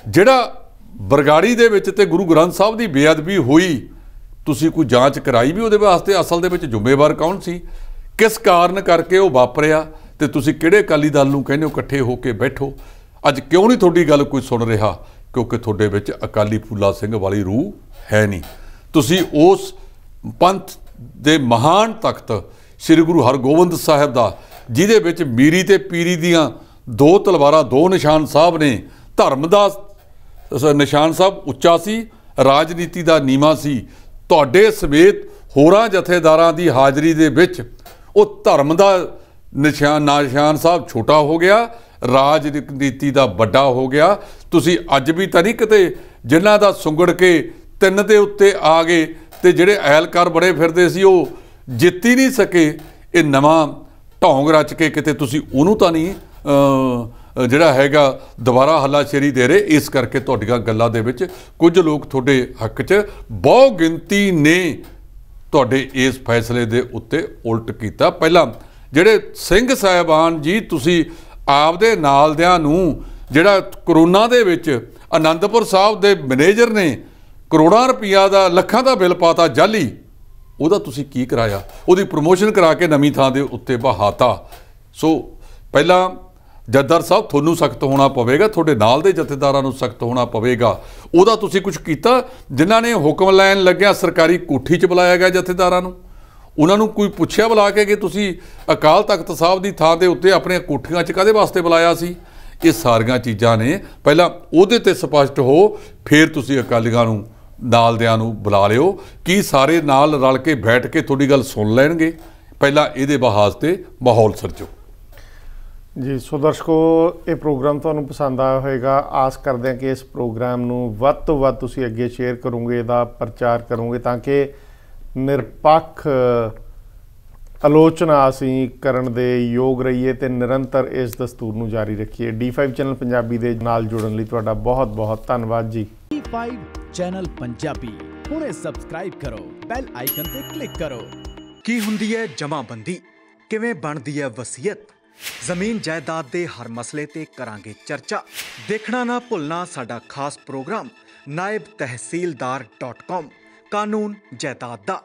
ਜਿਹੜਾ ਬਰਗਾੜੀ ਦੇ ਵਿੱਚ ਤੇ ਗੁਰੂ ਗ੍ਰੰਥ ਸਾਹਿਬ ਦੀ ਬੇਅਦਬੀ ਹੋਈ, ਤੁਸੀਂ ਕੋਈ ਜਾਂਚ ਕਰਾਈ ਵੀ ਉਹਦੇ ਵਾਸਤੇ? ਅਸਲ ਦੇ ਵਿੱਚ ਜ਼ਿੰਮੇਵਾਰ ਕੌਣ ਸੀ? ਕਿਸ ਕਾਰਨ ਕਰਕੇ ਉਹ ਵਾਪਰਿਆ? ਤੇ ਤੁਸੀਂ ਕਿਹੜੇ ਅਕਾਲੀ ਦਲ ਨੂੰ ਕਹਿੰਦੇ ਹੋ ਇਕੱਠੇ ਹੋ ਕੇ ਬੈਠੋ? ਅੱਜ ਕਿਉਂ ਨਹੀਂ ਤੁਹਾਡੀ ਗੱਲ ਕੋਈ ਸੁਣ ਰਿਹਾ? ਕਿਉਂਕਿ ਤੁਹਾਡੇ ਵਿੱਚ ਅਕਾਲੀ ਫੂਲਾ ਸਿੰਘ ਵਾਲੀ ਰੂਹ ਹੈ ਨਹੀਂ। ਤੁਸੀਂ ਉਸ ਪੰਥ ਦੇ ਮਹਾਨ ਤਖਤ ਸ੍ਰੀ ਗੁਰੂ ਹਰਗੋਬਿੰਦ ਸਾਹਿਬ ਦਾ, ਜਿਹਦੇ ਵਿੱਚ ਮੀਰੀ ਤੇ ਪੀਰੀ ਦੀਆਂ 2 ਤਲਵਾਰਾਂ 2 ਨਿਸ਼ਾਨ ਸਾਹਿਬ ਨੇ, ਧਰਮ ਦਾ ਨਿਸ਼ਾਨ ਸਾਹਿਬ ਉੱਚਾ ਸੀ, ਰਾਜਨੀਤੀ ਦਾ ਨੀਵਾਂ ਸੀ। ਤੁਹਾਡੇ ਸਮੇਤ ਹੋਰਾਂ ਜਥੇਦਾਰਾਂ ਦੀ ਹਾਜ਼ਰੀ ਦੇ ਵਿੱਚ ਉਹ ਧਰਮ ਦਾ ਨਿਸ਼ਾਨ ਸਾਹਿਬ ਛੋਟਾ ਹੋ ਗਿਆ, ਰਾਜਨੀਤੀ ਦਾ ਵੱਡਾ ਹੋ ਗਿਆ। ਤੁਸੀਂ ਅੱਜ ਵੀ ਤਾਂ ਨਹੀਂ ਕਿਤੇ ਜਿਨ੍ਹਾਂ ਦਾ ਸੁੰਗੜ ਕੇ 3 ਦੇ ਉੱਤੇ ਆ ਗਏ ਤੇ ਜਿਹੜੇ ਐਲਕਾਰ ਬੜੇ ਫਿਰਦੇ ਸੀ ਉਹ ਜਿੱਤ ਹੀ ਨਹੀਂ ਸਕੇ। ਇਹ ਨਵਾਂ ਢੌਂਗ ਰਚ ਕੇ ਕਿਤੇ ਤੁਸੀਂ ਉਹਨੂੰ ਤਾਂ ਨਹੀਂ ਜਿਹੜਾ ਹੈਗਾ ਦੁਬਾਰਾ ਹੱਲਾਸ਼ੇਰੀ ਦੇ ਰਹੇ। ਇਸ ਕਰਕੇ ਤੁਹਾਡੀਆਂ ਗੱਲਾਂ ਦੇ ਵਿੱਚ ਕੁਝ ਲੋਕ ਤੁਹਾਡੇ ਹੱਕ 'ਚ ਬਹੁ ਗਿਣਤੀ ਨੇ ਤੁਹਾਡੇ ਇਸ ਫੈਸਲੇ ਦੇ ਉੱਤੇ ਉਲਟ ਕੀਤਾ। ਪਹਿਲਾਂ ਜਿਹੜੇ ਸਿੰਘ ਸਾਹਿਬਾਨ ਜੀ, ਤੁਸੀਂ ਆਪਦੇ ਨਾਲਦਿਆਂ ਨੂੰ ਜਿਹੜਾ ਕਰੋਨਾ ਦੇ ਵਿੱਚ ਆਨੰਦਪੁਰ ਸਾਹਿਬ ਦੇ ਮੈਨੇਜਰ ਨੇ ਕਰੋੜਾਂ ਰੁਪਈਆ ਦਾ, ਲੱਖਾਂ ਦਾ ਬਿੱਲ ਪਾਤਾ ਜਾਲੀ, ਉਹਦਾ ਤੁਸੀਂ ਕੀ ਕਰਾਇਆ? ਉਹਦੀ ਪ੍ਰਮੋਸ਼ਨ ਕਰਾ ਕੇ ਨਵੀਂ ਥਾਂ ਦੇ ਉੱਤੇ ਬਹਾਤਾ। ਸੋ ਪਹਿਲਾਂ ਜਥੇਦਾਰ ਸਾਹਿਬ ਤੁਹਾਨੂੰ ਸਖਤ ਹੋਣਾ ਪਵੇਗਾ, ਤੁਹਾਡੇ ਨਾਲ ਦੇ ਜਥੇਦਾਰਾਂ ਨੂੰ ਸਖਤ ਹੋਣਾ ਪਵੇਗਾ। ਉਹਦਾ ਤੁਸੀਂ ਕੁਝ ਕੀਤਾ? ਜਿਨ੍ਹਾਂ ਨੇ ਹੁਕਮ ਲੈਣ ਲੱਗਿਆ ਸਰਕਾਰੀ ਕੋਠੀ 'ਚ ਬੁਲਾਇਆ ਗਿਆ ਜਥੇਦਾਰਾਂ ਨੂੰ, ਉਹਨਾਂ ਨੂੰ ਕੋਈ ਪੁੱਛਿਆ ਬੁਲਾ ਕੇ ਕਿ ਤੁਸੀਂ ਅਕਾਲ ਤਖਤ ਸਾਹਿਬ ਦੀ ਥਾਂ ਦੇ ਉੱਤੇ ਆਪਣੀਆਂ ਕੋਠੀਆਂ 'ਚ ਕਾਹਦੇ ਵਾਸਤੇ ਬੁਲਾਇਆ ਸੀ? ਇਹ ਸਾਰੀਆਂ ਚੀਜ਼ਾਂ ਨੇ। ਪਹਿਲਾਂ ਉਹਦੇ ਤੇ ਸਪਸ਼ਟ ਹੋ, ਫਿਰ ਤੁਸੀਂ ਅਕਾਲੀਆਂ ਨੂੰ ਨਾਲਦਿਆਂ ਨੂੰ ਬੁਲਾ ਲਿਓ। ਕੀ ਸਾਰੇ ਨਾਲ ਰਲ ਕੇ ਬੈਠ ਕੇ ਤੁਹਾਡੀ ਗੱਲ ਸੁਣ ਲੈਣਗੇ? ਪਹਿਲਾਂ ਇਹਦੇ ਬਹਾਸ ਤੇ ਮਾਹੌਲ ਸਿਰਜੋ ਜੀ। ਸੋ ਦਰਸ਼ਕੋ, ਇਹ ਪ੍ਰੋਗਰਾਮ ਤੁਹਾਨੂੰ ਪਸੰਦ ਆਇਆ ਹੋਵੇਗਾ। ਆਸ ਕਰਦੇ ਹਾਂ ਕਿ ਇਸ ਪ੍ਰੋਗਰਾਮ ਨੂੰ ਵੱਧ ਤੋਂ ਵੱਧ ਤੁਸੀਂ ਅੱਗੇ ਸ਼ੇਅਰ ਕਰੋਗੇ, ਇਹਦਾ ਪ੍ਰਚਾਰ ਕਰੋਗੇ, ਤਾਂ ਕਿ ਨਿਰਪੱਖ ਆਲੋਚਨਾ ਅਸੀਂ ਕਰਨ ਦੇ ਯੋਗ ਰਹੀਏ ਤੇ ਨਿਰੰਤਰ ਇਸ ਦਸਤੂਰ ਨੂੰ ਜਾਰੀ ਰੱਖੀਏ। D5 ਚੈਨਲ ਪੰਜਾਬੀ ਦੇ ਨਾਲ ਜੁੜਨ ਲਈ ਤੁਹਾਡਾ ਬਹੁਤ ਬਹੁਤ ਧੰਨਵਾਦ ਜੀ। D5 ਚੈਨਲ ਪੰਜਾਬੀ ਹੁਣੇ ਸਬਸਕ੍ਰਾਈਬ ਕਰੋ, ਬੈਲ ਆਈਕਨ ਤੇ ਕਲਿੱਕ ਕਰੋ। ਕੀ ਹੁੰਦੀ ਹੈ ਜਮਾਬੰਦੀ, ਕਿਵੇਂ ਬਣਦੀ ਹੈ ਵਸੀਅਤ, ਜ਼ਮੀਨ ਜਾਇਦਾਦ ਦੇ ਹਰ ਮਸਲੇ ਤੇ ਕਰਾਂਗੇ ਚਰਚਾ। ਦੇਖਣਾ ਨਾ ਭੁੱਲਣਾ ਸਾਡਾ ਖਾਸ ਪ੍ਰੋਗਰਾਮ naibtehsildar.com ਕਾਨੂੰਨ ਜਾਇਦਾਦ ਦਾ।